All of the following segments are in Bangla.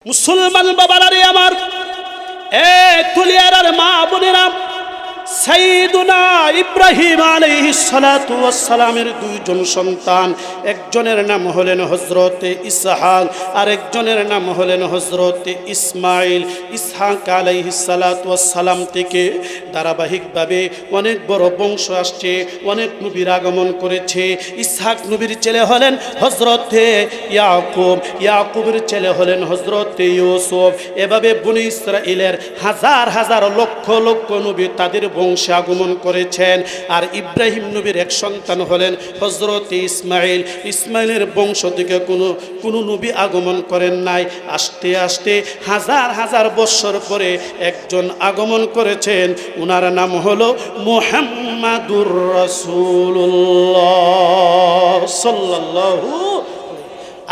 মুসলমান বাবারা রে আমার, তুলিয়ার মা বোনেরা, সাইয়্যিদুনা ইব্রাহিম আলাইহিস সালাতু ওয়াস সালামের দুইজন সন্তান, একজনের নাম হলেন হযরতে ইসহাক আর একজনের নাম হলেন হযরতে ইসমাঈল। ইসহাক আলাইহিস সালাতু ওয়াস সালাম থেকে ধারাবাহিকভাবে অনেক বড় বংশ আসছে, অনেক নবীর আগমন করেছে। ইসহাক নবীর ছেলে হলেন হযরতে ইয়াকুব, ইয়াকুবের ছেলে হলেন হযরতে ইউসুফ। এভাবে বনি ইসরাঈলের হাজার হাজার লক্ষ লক্ষ নবী তাদের বংশে আগমন করেছেন। আর ইব্রাহিম নবীর এক সন্তান হলেন হযরতে ইসমাঈল। ইসমাঈলের বংশ থেকে কোনো নবী আগমন করেন নাই। আস্তে আস্তে হাজার হাজার বছর পরে একজন আগমন করেছেন, ওনার নাম হলো মুহাম্মাদুর রাসূলুল্লাহ সাল্লাল্লাহু।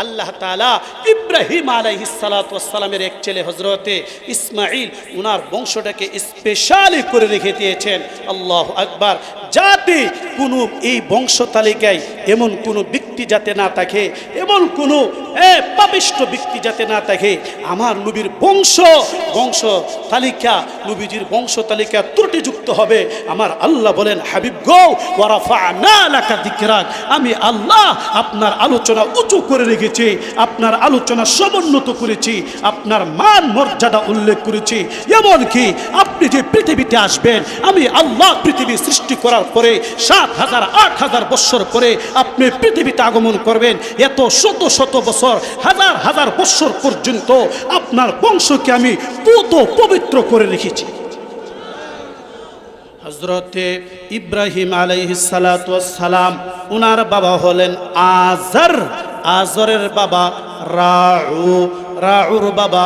আল্লাহ তাআলা ইব্রাহিম আলাইহিস সালাতু ওয়াস সালামের এক ছেলে হযরতে ইসমাঈল, ওনার বংশটাকে স্পেশালি করে রেখে দিয়েছেন। আল্লাহু আকবার। যাতে কোনো এই বংশ তালিকায় এমন কোনো ব্যক্তি যাতে না থাকে, এমন কোনো পাপিষ্ঠ ব্যক্তি যাতে না থাকে, আমার নবীর বংশ তালিকা, নবীজির বংশ তালিকা ত্রুটিযুক্ত হবে। আমার আল্লাহ বলেন, হাবিব গো ওয়া রাফা'না লাকা যিকরাক, আমি আল্লাহ আপনার আলোচনা উঁচু করে রেখেছি, আপনার আলোচনা সমুন্নত করেছি, আপনার মান মর্যাদা উল্লেখ করেছি। এমনকি আপনি যে পৃথিবীতে আসবেন, আমি আল্লাহ পৃথিবী সৃষ্টি করার পরে ৭,০০০ ৮,০০০ বছর পরে আপনি পৃথিবীতে আগমন করবেন। এত শত শত বছর, হাজার হাজার বছর পর্যন্ত আপনার বংশকে আমি পুত পবিত্র করে রেখেছি। হযরতে ইব্রাহিম আলাইহিস সালাতু ওয়াস সালাম, ওনার বাবা হলেন আজর, আজরের বাবা রাউ, রাউর বাবা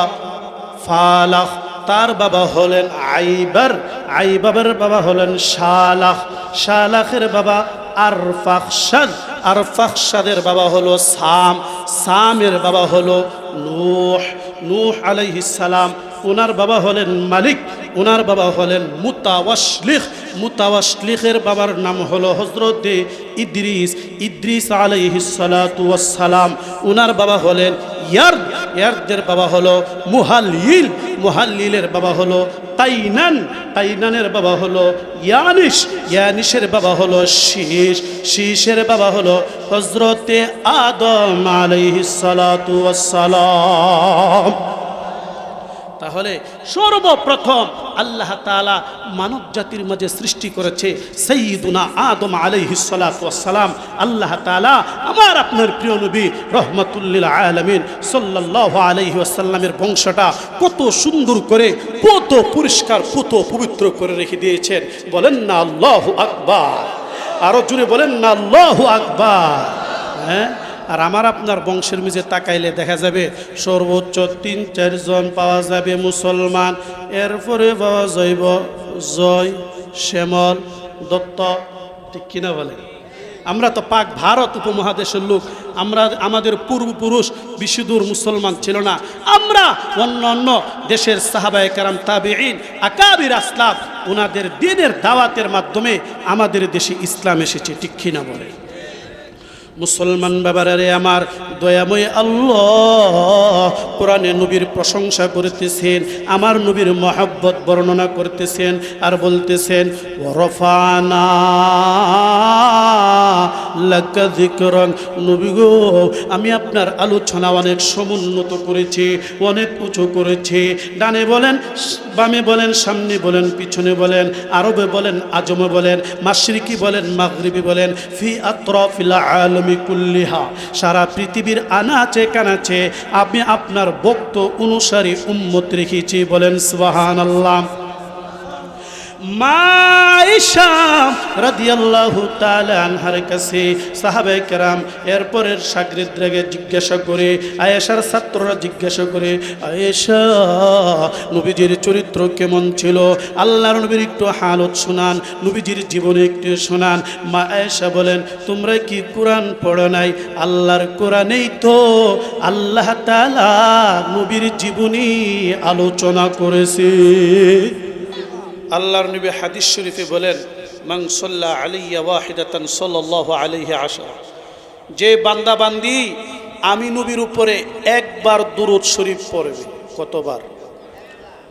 ফালাহ, তার বাবা হলেন আইবার, আইবাবের বাবা হলেন শালাহ, শালাহের বাবা আরফাখশাদ, আরফাখশাদের বাবা হলো সাম, সামের বাবা হলো নূহ, নূহ আলাইহিস সালাম, ওনার বাবা হলেন মালিক, ওনার বাবা হলেন মুতাওয়াসলিখ, মুতাওয়াসলিখের বাবার নাম হলো হযরতে ইদ্রিস, ইদ্রিস আলাইহিস সালাতু ওয়াস সালাম, ওনার বাবা হলেন ইয়ারদ, ইয়ারদের বাবা হলো মুহাল্লিল, মুহাল্লিলের বাবা হলো তাইনান, তাইনানের বাবা হলো ইয়ানিস, ইয়ানিসের বাবা হলো শীষ, শীষের বাবা হলো হযরতে আদম আলাইহিস সালাতু ওয়াস সালাম। তাহলে সর্বপ্রথম আল্লাহ তাআলা মানব জাতির মাঝে সৃষ্টি করেছে সাইয়্যিদুনা আদম আলাইহিস সালাতু ওয়াস সালাম। আল্লাহ তাআলা আমার আপনার প্রিয় নবী রাহমাতুল লিল আলামিন সাল্লাল্লাহু আলাইহি ওয়াসাল্লামের বংশটা কত সুন্দর করে, কত পরিষ্কার, কত পবিত্র করে রেখে দিয়েছেন। বলেন না আল্লাহু আকবার, আরো জোরে বলেন না আল্লাহু আকবার। হ্যাঁ, আর আমার আপনার বংশের মিজে তাকাইলে দেখা যাবে সর্বোচ্চ ৩-৪ জন পাওয়া যাবে মুসলমান, এরপরে পাওয়া যাইব জয়, শ্যামল, দত্ত, ঠিক কিনা বলে? আমরা তো পাক ভারত উপমহাদেশের লোক, আমরা, আমাদের পূর্বপুরুষ বিশুদূর মুসলমান ছিল না। আমরা অন্য অন্য দেশের সাহাবায়ে কেরাম, তাবেঈন, আকাবির আসলাফ, ওনাদের দ্বীনের দাওয়াতের মাধ্যমে আমাদের দেশে ইসলাম এসেছে, ঠিক কিনা বলে? মুসলমান বাবারা রে আমার, দয়াময় আল্লাহ কোরআনে নবীর প্রশংসা করতেছেন, আমার নবীর মহব্বত বর্ণনা করতেছেন আর বলতেছেন ওয়ারফানা লাকা যিকরান, নবী গো আমি আপনার আলোচনা অনেক সমুন্নত করেছি, অনেক উঁচু করেছি। ডানে বলেন, বামে বলেন, সামনে বলেন, পিছনে বলেন, আরবে বলেন, আজমে বলেন, মাশরিকি বলেন, মাগরিবি বলেন, ফি আতরাফিল আলামি কুল্লিহা, সারা পৃথিবীর আনাচে কানাচে আমি আপনার ভক্ত অনুসারী উম্মত রেখেছি। বলেন সুবহানাল্লাহ। মা আয়েশা রাদিয়াল্লাহু তাআলা আনহার কাছে সাহাবায়ে কেরাম এরপরের শাগির্দরাকে জিজ্ঞাসা করে, আয়েশার ছাত্ররা জিজ্ঞাসা করে, আয়েশা নবীজির চরিত্র কেমন ছিল? আল্লাহর নবীর একটু হালত শোনান, নবীজির জীবনে একটু শোনান। মা আয়েশা বলেন, তোমরা কি কোরআন পড়ো নাই? আল্লাহর কোরআনেই তো আল্লাহ তাআলা নবীর জীবনী আলোচনা করেছে। আল্লাহর নবী হাদিস শরীফে বলেন, মান সাল্লা আলাইয়া ওয়াহিদাতান সাল্লাল্লাহু আলাইহি আশারা, যে বান্দা বান্দি আমি নবীর উপরে একবার দুরূদ শরীফ পড়বে, কতবার?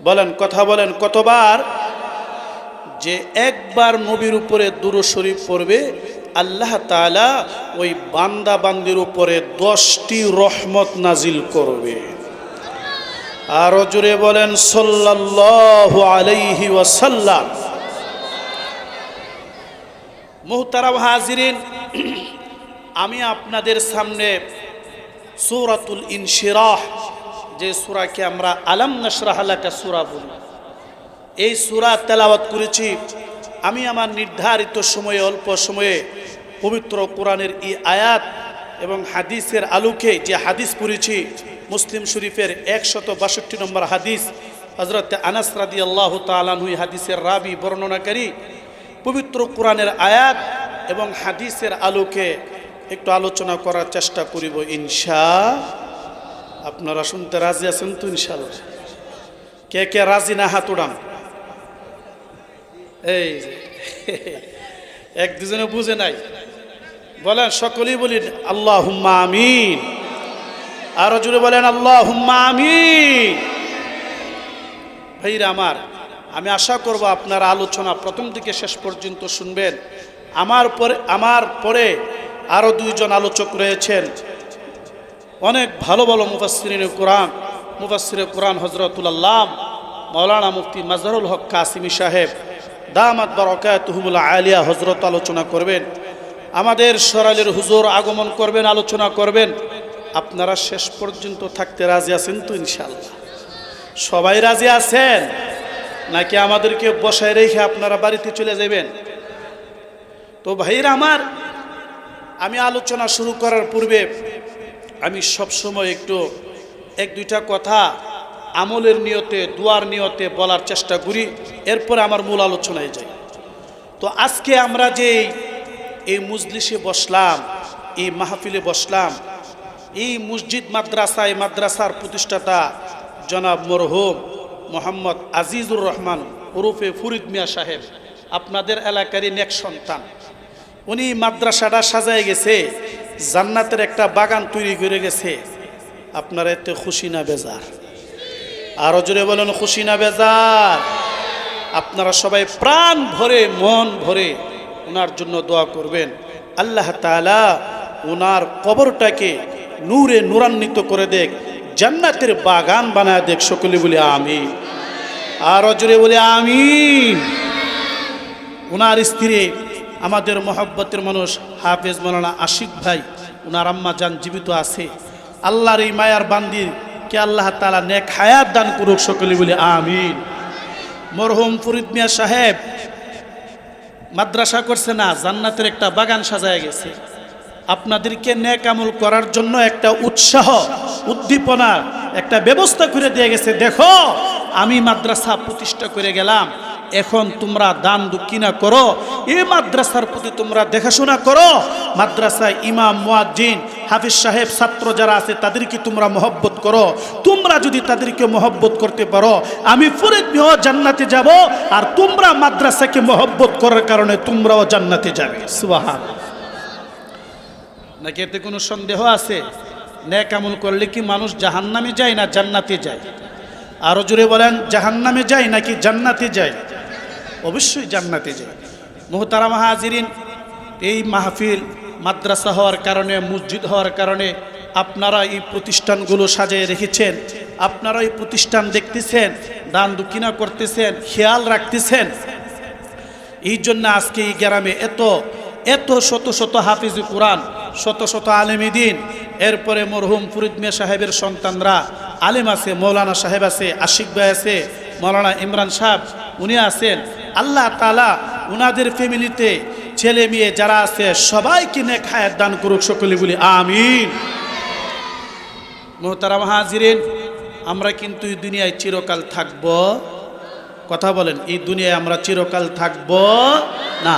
বলেন, কথা বলেন, কতবার? যে একবার নবীর উপরে দুরূদ শরীফ পড়বে, আল্লাহ তাআলা ওই বান্দা বান্দির উপরে 10টি রহমত নাজিল করবে। আরো জোরে বলেন সাল্লাল্লাহু আলাইহি ওয়াসাল্লাম। মুহতারাম হাজিরিন, আমি আপনাদের সামনে সূরাতুল ইনশিরাহ, যে সূরাকে আমরা আলাম নাশরাহ লাকা সূরা বলি, এই সূরা তেলাওয়াত করেছি। আমি আমার নির্ধারিত সময়ে, অল্প সময়ে পবিত্র কোরআনের এই আয়াত এবং হাদিসের আলোকে যে হাদিস পড়েছি, মুসলিম শরীফের 162 নম্বর হাদিস, হযরত আনাস রাদিয়াল্লাহু তাআলা আনহু হাদিসের রাবি, বর্ণনাকারী, পবিত্র কোরআনের আয়াত এবং হাদিসের আলোকে একটু আলোচনা করার চেষ্টা করিব ইনশাআল্লাহ। আপনারা শুনতে রাজি আছেন তো ইনশাআল্লাহ? কে কে রাজি না হাত উড়ান। এই এক দুজনে বুঝে নাই, বলেন, সকলেই বলেন আল্লাহুম্মা আমিন। আরো জোরে বলেন আল্লাহুম্মা আমিন। ভাইরা আমার, আমি আশা করব আপনারা আলোচনা প্রথম থেকে শেষ পর্যন্ত শুনবেন। আমার পরে আরো দুইজন আলোচক রয়েছেন, অনেক ভালো ভালো মুফাসসিরে কোরআন হযরতুল আল্লাম মাওলানা মুফতি মাজহারুল হক কাসিমি সাহেব দামাত বারাকাতুহুমুল আলিয়া হযরত আলোচনা করবেন। আমাদের সরাইলের হুজুর আগমন করবেন, আলোচনা করবেন। আপনারা শেষ পর্যন্ত থাকতে রাজি আছেন তো ইনশাআল্লাহ? সবাই রাজি আছেন নাকি আমাদেরকে বসায় রেখে আপনারা বাড়িতে চলে যাবেন? তো ভাইরা আমার, আমি আলোচনা শুরু করার পূর্বে আমি সবসময় একটু এক দুইটা কথা আমলের নিয়তে, দুয়ার নিয়তে বলার চেষ্টা করি, এরপরে আমার মূল আলোচনায় যাই। তো আজকে আমরা যে এই মজলিসে বসলাম, এই মাহফিলে বসলাম, এই মসজিদ মাদ্রাসার প্রতিষ্ঠাতা জনাব মরহুম মোহাম্মদ আজিজুর রহমান ওরফে ফরিদ মিয়া সাহেব, আপনাদের এলাকারই নেক সন্তান। উনি মাদ্রাসাটা সাজায় গেছে, জান্নাতের একটা বাগান তৈরি করে গেছে। আপনারা এতে খুশি না বেজার? আরো জোরে বলেন খুশি না বেজার? আপনারা সবাই প্রাণ ভরে, মন ভরে ওনার জন্য দোয়া করবেন। আল্লাহ তাআলা ওনার কবরটাকে নূরে নূরান্বিত করে দেখ, জান্নাতের বাগান বানায় দেখ। সকলে বলি আমিন। আরো জোরে বলি আমিন। ওনার স্ত্রী, আমাদের মহব্বতের মানুষ হাফেজ মাওলানা আশিক ভাই, ওনার আম্মা জান জীবিত আছে। আল্লাহর এই মায়ার বান্দির কে আল্লাহ তাআলা নেক হায়াত দান করুক। সকলে বলি আমিন। মরহুম ফরিদ মিয়া সাহেব মাদ্রাসা করছে না, জান্নাতের একটা বাগান সাজায় গেছে। আপনাদেরকে নেক আমল করার জন্য একটা উৎসাহ, উদ্দীপনা, একটা ব্যবস্থা করে দিয়ে গেছে। দেখো, আমি মাদ্রাসা প্রতিষ্ঠা করে গেলাম, এখন তোমরা দান দক্ষিণা করো, এই মাদ্রাসার প্রতি তোমরা দেখাশোনা করো। মাদ্রাসায় ইমাম, মুয়াজ্জিন, হাফিজ সাহেব, ছাত্র যারা আছে তাদেরকে তোমরা মহব্বত করো। তোমরা যদি তাদেরকে মহব্বত করতে পারো, আমি ফরিদ মিয়া জান্নাতে যাব, আর তোমরা মাদ্রাসাকে মহব্বত করার কারণে তোমরাও জান্নাতে যাবে। সুবহানাল্লাহ। নাকি এতে কোনো সন্দেহ আছে? নেক আমল করলে কি মানুষ জাহান্নামে যায় না জান্নাতে যায়? আরো জোরে বলেন, জাহান্নামে যায় নাকি জান্নাতে যায়? অবশ্যই জান্নাতে যায়। মুহতারাম হাজিরিন, এই মাহফিল মাদ্রাসা হওয়ার কারণে, মসজিদ হওয়ার কারণে আপনারা এই প্রতিষ্ঠানগুলো সাজিয়ে রেখেছেন, আপনারা এই প্রতিষ্ঠান দেখতেছেন, দান দক্ষিণা করতেছেন, খেয়াল রাখতেছেন। এই জন্য আজকে এই গ্রামে এত শত শত হাফিজ কোরআন, শত শত আলেম দ্বীন, এরপরে মরহুম ফরিদ মিয়া সাহেবের সন্তানরা আলেম আছে, মৌলানা সাহেব আছে, আশিক ভাই আছে, মৌলানা ইমরান সাহেব উনি আছেন। আল্লাহ তাআলা উনাদের ফ্যামিলিতে ছেলে মেয়ে যারা আছে সবাইকে নেক হায়াত দান করুক। সকলে বলি আমিন। মুহতারাম হাজিরিন, আমরা কিন্তু এই দুনিয়ায় চিরকাল থাকব। কথা বলেন, এই দুনিয়ায় আমরা চিরকাল থাকব না।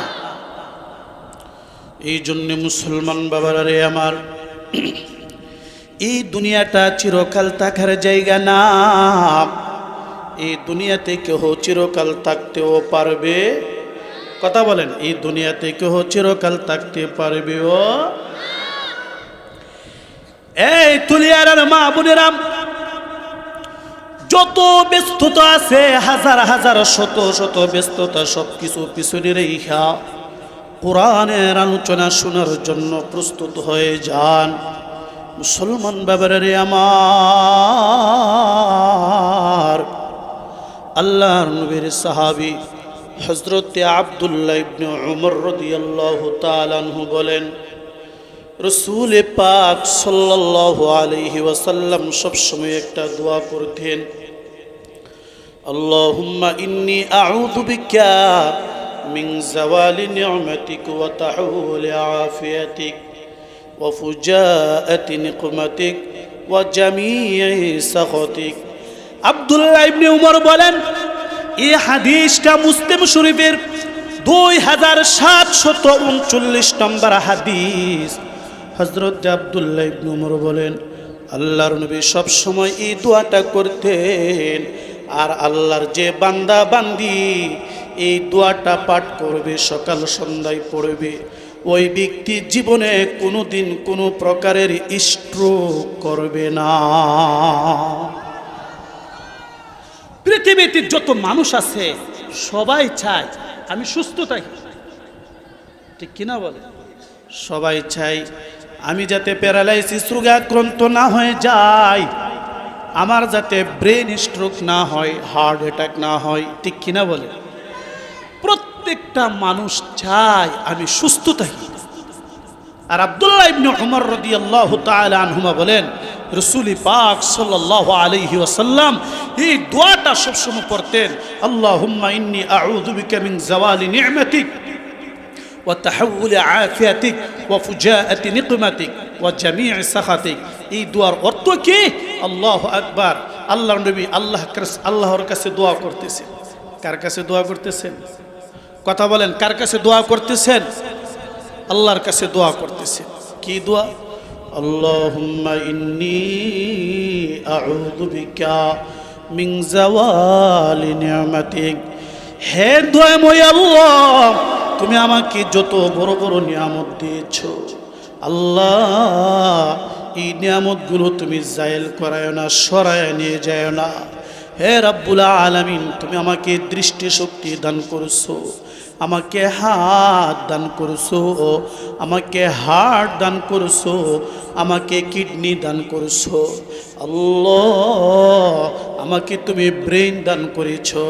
এই জন্য মুসলমান বাবারা রে আমার, এই দুনিয়াটা চিরকাল থাকার জায়গা না। এই দুনিয়াতে কেহ চিরকাল থাকতেও পারবে। কথা বলেন, এই দুনিয়াতে কেহ চিরকাল থাকতে পারবে ও? এই তুলিয়ার মা বোনেরাম, যত ব্যস্ততা আছে, হাজার হাজার শত শত ব্যস্ততা, সব কিছু পিছনে রেখা কোরআনের আলোচনা শোনার জন্য প্রস্তুত হয়ে যান। মুসলমান বাবারে আমার, আল্লাহর নবীর সাহাবী হযরত আব্দুল্লাহ ইবনে উমর রাদিয়াল্লাহু তাআলা আনহু বলেন, রাসূল পাক সাল্লাল্লাহু আলাইহি ওয়াসাল্লাম সবসময় একটা দোয়া করতেন, আল্লাহুম্মা ইন্নী আউযু বিকা মিন যাওয়ালি নি'মাতিক ওয়া তাহুলি আফিয়াতিক ওয়া ফুজাআতি নিকমাতিক ওয়া জামিই সাখাতিক। আব্দুল্লাহ ইবনে উমর বলেন, এই হাদিসটা মুসলিম শরীফের 2739 নম্বর হাদিস। হযরত আব্দুল্লাহ ইবনে উমর বলেন, আল্লাহর নবী সব সময় এই দোয়াটা করতেন, আর আল্লাহর যে বান্দা বান্দি এই দোয়াটা পাঠ করবে, সকাল সন্ধ্যায় পড়বে, ওই ব্যক্তি জীবনে কোনোদিন কোনো প্রকারের স্ট্রোক করবে না। পৃথিবীতে যত মানুষ আছে সবাই চায় আমি সুস্থ থাকি, ঠিক কিনা বলে? সবাই চাই আমি যাতে প্যারালাইসিস রোগে আক্রান্ত না হয়ে যাই, আমার যাতে ব্রেন স্ট্রোক না হয়, হার্ট অ্যাটাক না হয়, ঠিক কিনা বলে? প্রত্যেকটা মানুষ চায় আমি সুস্থ থাকি। আর আব্দুল্লাহ ইবনে উমর রাদিয়াল্লাহু তাআলা আনহুমা বলেন, রাসূল পাক সাল্লাল্লাহু আলাইহি ওয়াসাল্লাম এই দোয়াটা সবসময় পড়তেন, আল্লাহুম্মা ইন্নী আউযু বিকা মিন যাওয়ালি নি'মাতিক ওয়া তাহাউলি আফিয়াতিক ওয়া ফুজাআতি নিকমাতিক ওয়া জামিই সাখাতিক। এই দোয়ার অর্থ কি? আল্লাহু আকবার। আল্লাহর নবী আল্লাহর কাছে দোয়া করতেছেন। কার কাছে দোয়া করতেছেন? কথা বলেন, কার কাছে দোয়া করতেছেন? আল্লাহর কাছে দোয়া করতেছেন। কি দোয়া? আল্লাহুম্মা ইন্নী আউযু বিকা মিন যাওয়ালি নি'মাতিক। হে দয়াময় আল্লাহ, তুমি আমাকে যত বড় বড় নিয়ামত দিয়েছো, আল্লাহ এই নিয়ামতগুলো তুমি জায়েল করায় না, সরায় নিয়ে যায় না। হে রাব্বুল আলামিন, তুমি আমাকে দৃষ্টিশক্তি দান করছো, আমাকে হাত দান করছো, আমাকে হার্ট দান করছো, আমাকে কিডনি দান করছো, আল্লাহ আমাকে তুমি ব্রেন দান করেছো।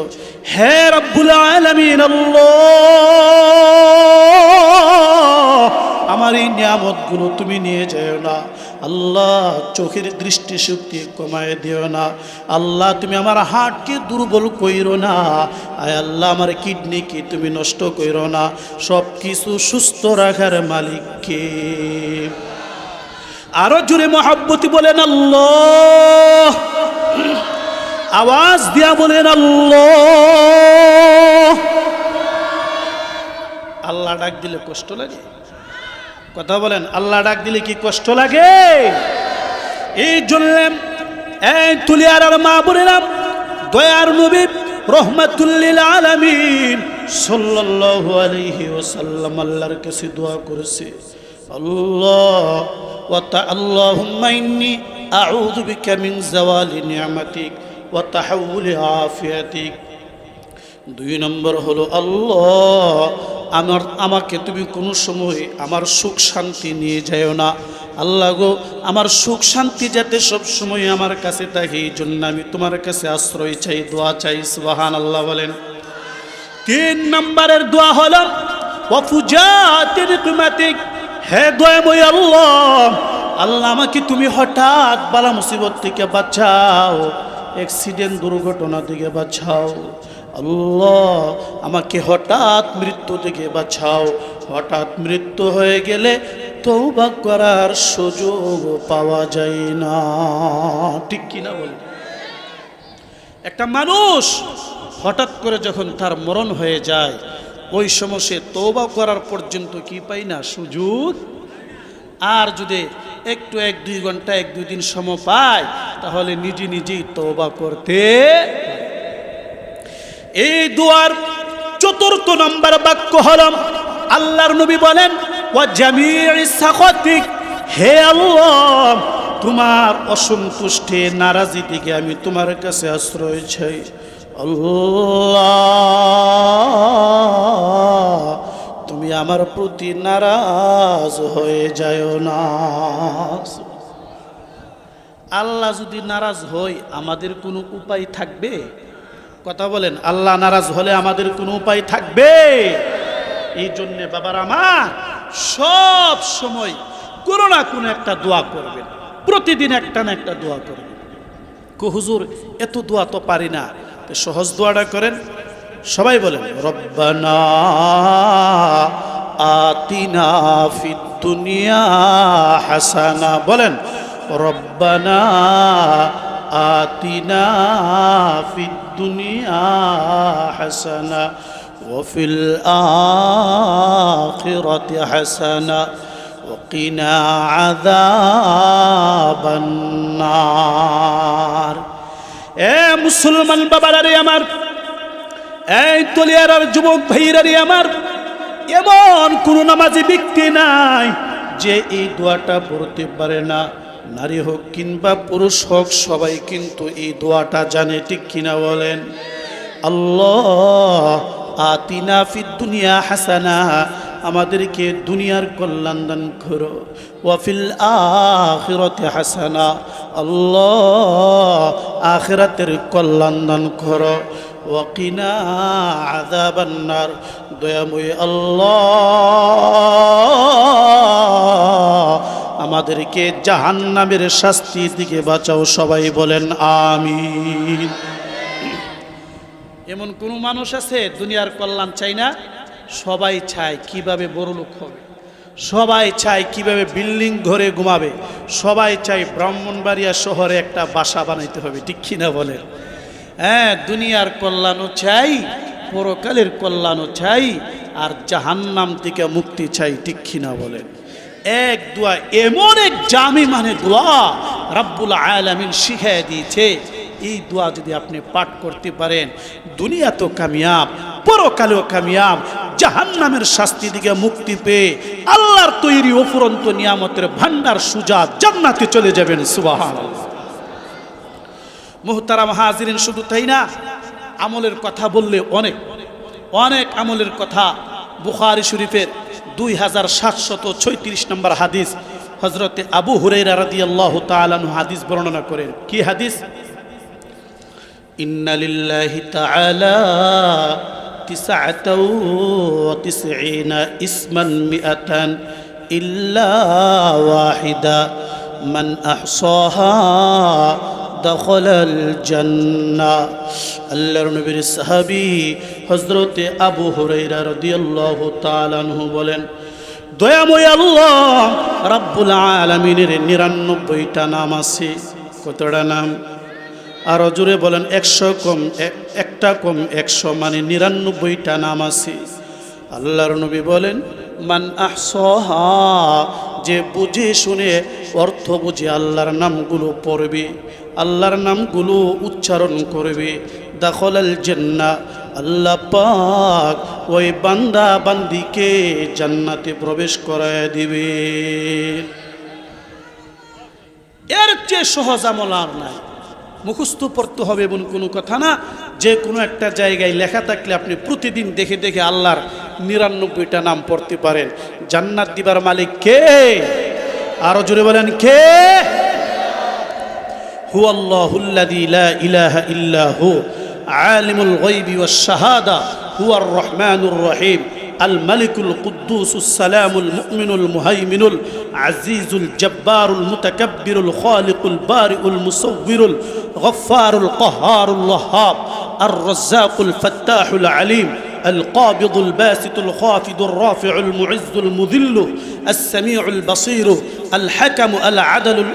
হে রাব্বুল আলামিন, আল্লাহ আমার এই নিয়ামতগুলো তুমি নিয়ে যাও না। আল্লাহ চোখের দৃষ্টিশক্তি কমায় দিও না। আল্লাহ তুমি আমার হার্টকে দুর্বল কইরো না। আয় আল্লাহ আমার কিডনিকে তুমি নষ্ট কইরো না। সব কিছু সুস্থ রাখার মালিককে। আরো জোরে মহব্বতি বলেন আল্লাহ, আওয়াজ দিয়া বলেন আল্লাহ। আল্লাহ ডাক দিলে কষ্ট লাগে? কথা বলেন, আল্লাহ ডাক দিলে কি কষ্ট লাগে? এই জন্য এই তুলিয়ার আর মা বোনেরা, দয়ার নবী রহমাতুল লিল আলামিন সাল্লাল্লাহু আলাইহি ওয়াসাল্লাম আল্লাহর কাছে দোয়া করেছে, আল্লাহুম্মা ইন্নী আউযু বিকা মিন যাওয়ালি নি'মাতিক ওয়া তাহাউলি আফিয়াতিক। 2 নম্বর হলো, আল্লাহ আমাকে তুমি কোনো সময় আমার সুখ শান্তি নিয়ে যাও না। আল্লাহ গো, আমার সুখ শান্তি যাতে সব সময় আমার কাছে থাকে, এই জন্য আমি তোমার কাছে আশ্রয় চাই, দোয়া চাই। সুবহানাল্লাহ বলেন। 3 নম্বরের দোয়া হলো ওয়া ফুজাআতি নিকমাতিক। হে দয়াময় আল্লাহ, আল্লাহ আমাকে তুমি হঠাৎ বালা মুসিবত থেকে বাঁচাও, অ্যাক্সিডেন্ট দুর্ঘটনা থেকে বাঁচাও। আল্লাহ আমাকে হঠাৎ মৃত্যু থেকে বাঁচাও। হঠাৎ মৃত্যু হয়ে গেলে তওবা করার সুযোগ পাওয়া যায় না, ঠিক কিনা বলেন? একটা মানুষ হঠাৎ করে যখন তার মরণ হয়ে যায়, ওই সময় সে তওবা করার পর্যন্ত কি পায় না, সুযোগ। আর যদি একটু 1-2 ঘন্টা 1-2 দিন সময় পায়, তাহলে নিজে নিজেই তওবা করতে। এই দুয়ার 4র্থ নম্বর বাক্য হলো, আল্লাহর নবী বলেন ওয়া জামিই সাখাতিক। হে আল্লাহ, তোমার অসন্তুষ্টি নারাজি থেকে আমি তোমার কাছে আশ্রয় চাই। আল্লাহ, তুমি আমার প্রতি নারাজ হয়ে যাও না। আল্লাহ যদি নারাজ হয় আমাদের কোনো উপায় থাকবে? কথা বলেন, আল্লাহ নারাজ হলে আমাদের কোনো উপায় থাকবে? এই জন্যে বাবার আমার সব সময় কোনো না কোনো একটা দোয়া করবেন, প্রতিদিন একটা না একটা দোয়া করবেন। হুজুর এত দোয়া তো পারি না, তো সহজ দোয়াটা করেন। সবাই বলেন, রব্বানা আতিনা ফিদ দুনিয়া হাসানা। বলেন, রব্বানা আতিনা ফিদ দুনিয়া হাসানা ওয়া ফিল আখিরাতি হাসানা ওয়া কিনা আযাবান নার। এ মুসলমান বাবারা রে আমার, এই তলিয়ার যুবক ভাইরা রে আমার, এমন কোন নামাজি ব্যক্তি নাই যে এই দোয়াটা পড়তে পারে না। নারী হোক কিংবা পুরুষ হোক, সবাই কিন্তু এই দোয়াটা জানে, ঠিক কিনা বলেন? আল্লাহ আতিনা ফিদ দুনিয়া হাসানা, আমাদেরকে দুনিয়ার কল্যাণ দান করো। ওয়া ফিল আখিরাতি হাসানা, আল্লাহ আখিরাতের কল্যাণ দান করো। ওয়া কিনা আযাবান নার, দয়াময় আল্লাহ আমাদেরকে জাহান্নামের শাস্তি থেকে বাঁচাও। সবাই বলেন আমিন। এমন কোন মানুষ আছে দুনিয়ার কল্যাণ চাই না? সবাই চায় কিভাবে বড়লোক হবে, সবাই চায় কিভাবে বিল্ডিং ঘরে ঘুমাবে, সবাই চায় ব্রাহ্মণবাড়িয়া শহরে একটা বাসা বানাইতে হবে, ঠিক কিনা বলেন? হ্যাঁ, দুনিয়ার কল্যাণও চাই, পরকালের কল্যাণও চাই, আর জাহান্নাম থেকে মুক্তি চাই, ঠিক কিনা বলেন? এক দোয়া, এমন এক জামি মানে দোয়া রাব্বুল আলামিন শিখিয়ে দিয়েছে। এই দোয়া যদি আপনি পাঠ করতে পারেন, দুনিয়া তো কামিয়াব, পরকালেও কামিয়াব, জাহান্নামের শাস্তি থেকে মুক্তি পেয়ে আল্লাহর তৈরি অফুরন্ত নিয়ামতের ভান্ডার সুজা জান্নাতে চলে যাবেন। সুবহানাল্লাহ। মুহতারাম হাজিরিন, শুধু তাই না, আমলের কথা বললে অনেক অনেক আমলের কথা। বুখারী শরীফের 2736 নম্বর হাদিস, হযরতে আবু হুরায়রা রাদিয়াল্লাহু তাআলা আনহু হাদিস বর্ণনা করেন। কি হাদিস? ইন্না লিল্লাহি তাআলা 99 ইসমান মিআতান ইল্লা ওয়াহিদা মান আহসাহা দাখালাল জান্নাহ। আল্লাহর নবীর সাহাবী হযরতে আবু হুরায়রা রাদিয়াল্লাহু তাআলা আনহু বলেন, দয়াময় আল্লাহ রাব্বুল আলামিনের 99টা নাম আছে। কতটা নাম? আরো জোরে বলেন। 100 কম একটা কম 100, মানে 99টা নাম আছে। আল্লাহর নবী বলেন, মান আহসাহা, যে বুঝে শুনে অর্থ বুঝে আল্লাহর নামগুলো পড়বে, আল্লাহর নামগুলো উচ্চারণ করবে, দাখালাল জান্নাহ, আল্লাহ পাক ওই বান্দা বান্দিকে জান্নাতে প্রবেশ করায় দিবে। এর চেয়ে সহজ আমল আর নাই। মুখস্থ পড়তে হবে এমন কোনো কথা না। যে কোনো একটা জায়গায় লেখা থাকলে আপনি প্রতিদিন দেখে দেখে আল্লাহর 99টা নাম পড়তে পারেন। জান্নাত দিবার মালিক কে? আরো জোরে বলেন, কে? হুয়াল্লাহুল্লাযী লা ইলাহা ইল্লা হু আলিমুল গায়বি ওয়াশ শাহাদা হুয়ার রহমানুর রহিম الملك القدوس السلام المؤمن المهيمن العزيز الجبار المتكبر الخالق البارئ المصور الغفار القهار الوهاب الرزاق الفتاح العليم القابض الباسط الخافض الرافع المعز المذل السميع البصير الحكم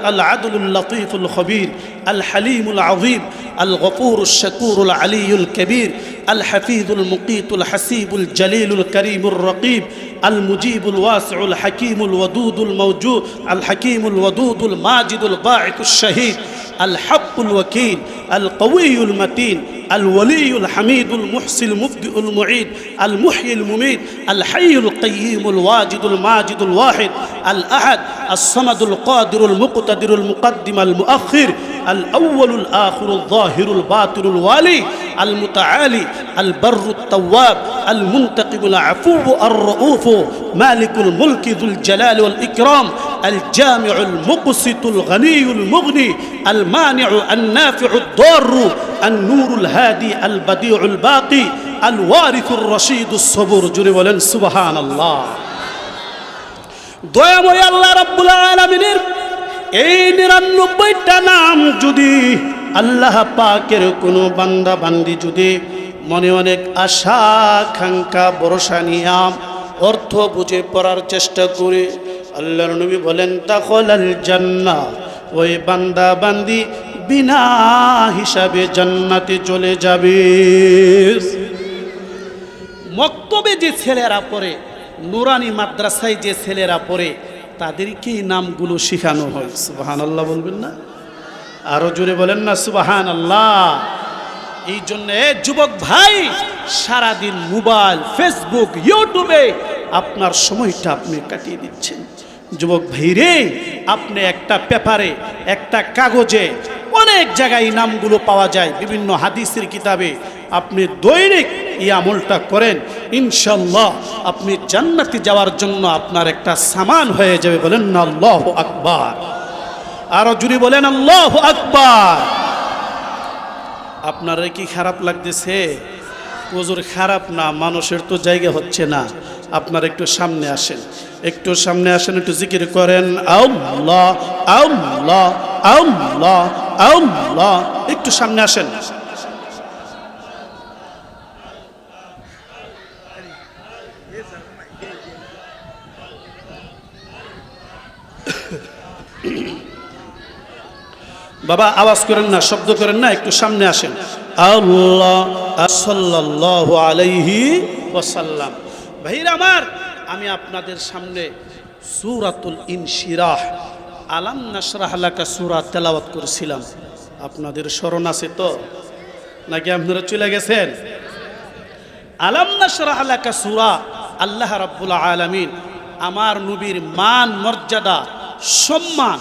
العدل اللطيف الخبير الحليم العظيم الغفور الشكور العلي الكبير الحفيظ المقيت الحسيب الجليل الكريم الرقيب المجيب الواسع الحكيم الودود الموجود الحكيم الودود الماجد الباعث الشهيد الحق الوكيل القوي المتين الولي الحميد المحسن المبدئ المعيد المحيي المميت الحي القيوم الواجد الماجد الواحد الأحد الصمد القادر المقتدر المقدم المؤخر الأول الآخر الظاهر الباطن الوالي المتعالي البر التواب المنتقم العفو الرؤوف مالك الملك ذو الجلال والإكرام الجامع المقسط الغني المغني المانع النافع الضار النور الهادي البديع الباقي الوارث الرشيد الصبور جل ولن سبحان الله দয়াময় আল্লাহ রাব্বুল আলামিনের এই ৯৯টা নাম যদি আল্লাহ পাকের কোনো বান্দা বান্দি যদি মনে অনেক আশা আকাঙ্ক্ষা ভরসা নিয়ে অর্থ বুঝে পড়ার চেষ্টা করে আল্লাহর নবী বলেন তাখলাল জান্নাহ ওই বান্দা বান্দি বিনা হিসাবে জান্নাতে চলে যাবে মক্তবে যে ছেলেরা পড়ে নুরানি মাদ্রাসায় যে ছেলেরা পড়ে তাদেরকে নামগুলো শেখানো হয় সুবহানাল্লাহ বলবেন না আরো জোরে বলেন না সুবহানাল্লাহ এই জন্য যুবক ভাই সারাদিন মোবাইল ফেসবুক ইউটিউবে আপনার সময়টা আপনি কাটিয়ে দিচ্ছেন যুবক ভাই রে আপনি একটা পেপারে একটা কাগজে অনেক জায়গায় নামগুলো পাওয়া যায় বিভিন্ন হাদিসের কিতাবে আপনি দৈনিক এই আমলটা করেন ইনশাআল্লাহ আপনি জান্নাতে যাওয়ার জন্য আপনার একটা সামান হয়ে যাবে বলেন না আল্লাহু আকবার আরো জোরে বলেন আল্লাহু আকবার আপনার কি খারাপ লাগতেছে হুজুর খারাপ না মানুষের তো জায়গা হচ্ছে না আপনারা একটু সামনে আসেন একটু জিকির করেন আল্লাহ আল্লাহ আল্লাহ আল্লাহ একটু সামনে আসেন বাবা আওয়াজ করেন না শব্দ করেন না একটু সামনে আসেন আল্লাহ সাল্লাল্লাহু আলাইহি ওয়াসাল্লাম ভাইরা আমার আমি আপনাদের সামনে সূরাতুল ইনশিরাহ আলাম নাশরাহ লাকা সূরা তেলাওয়াত করেছিলাম আপনাদের স্মরণ আছে তো নাকি আপনারা চলে গেছেন আলাম নাশরাহ লাকা সূরা আল্লাহ রাব্বুল আলামিন আমার নবীর মান মর্যাদা সম্মান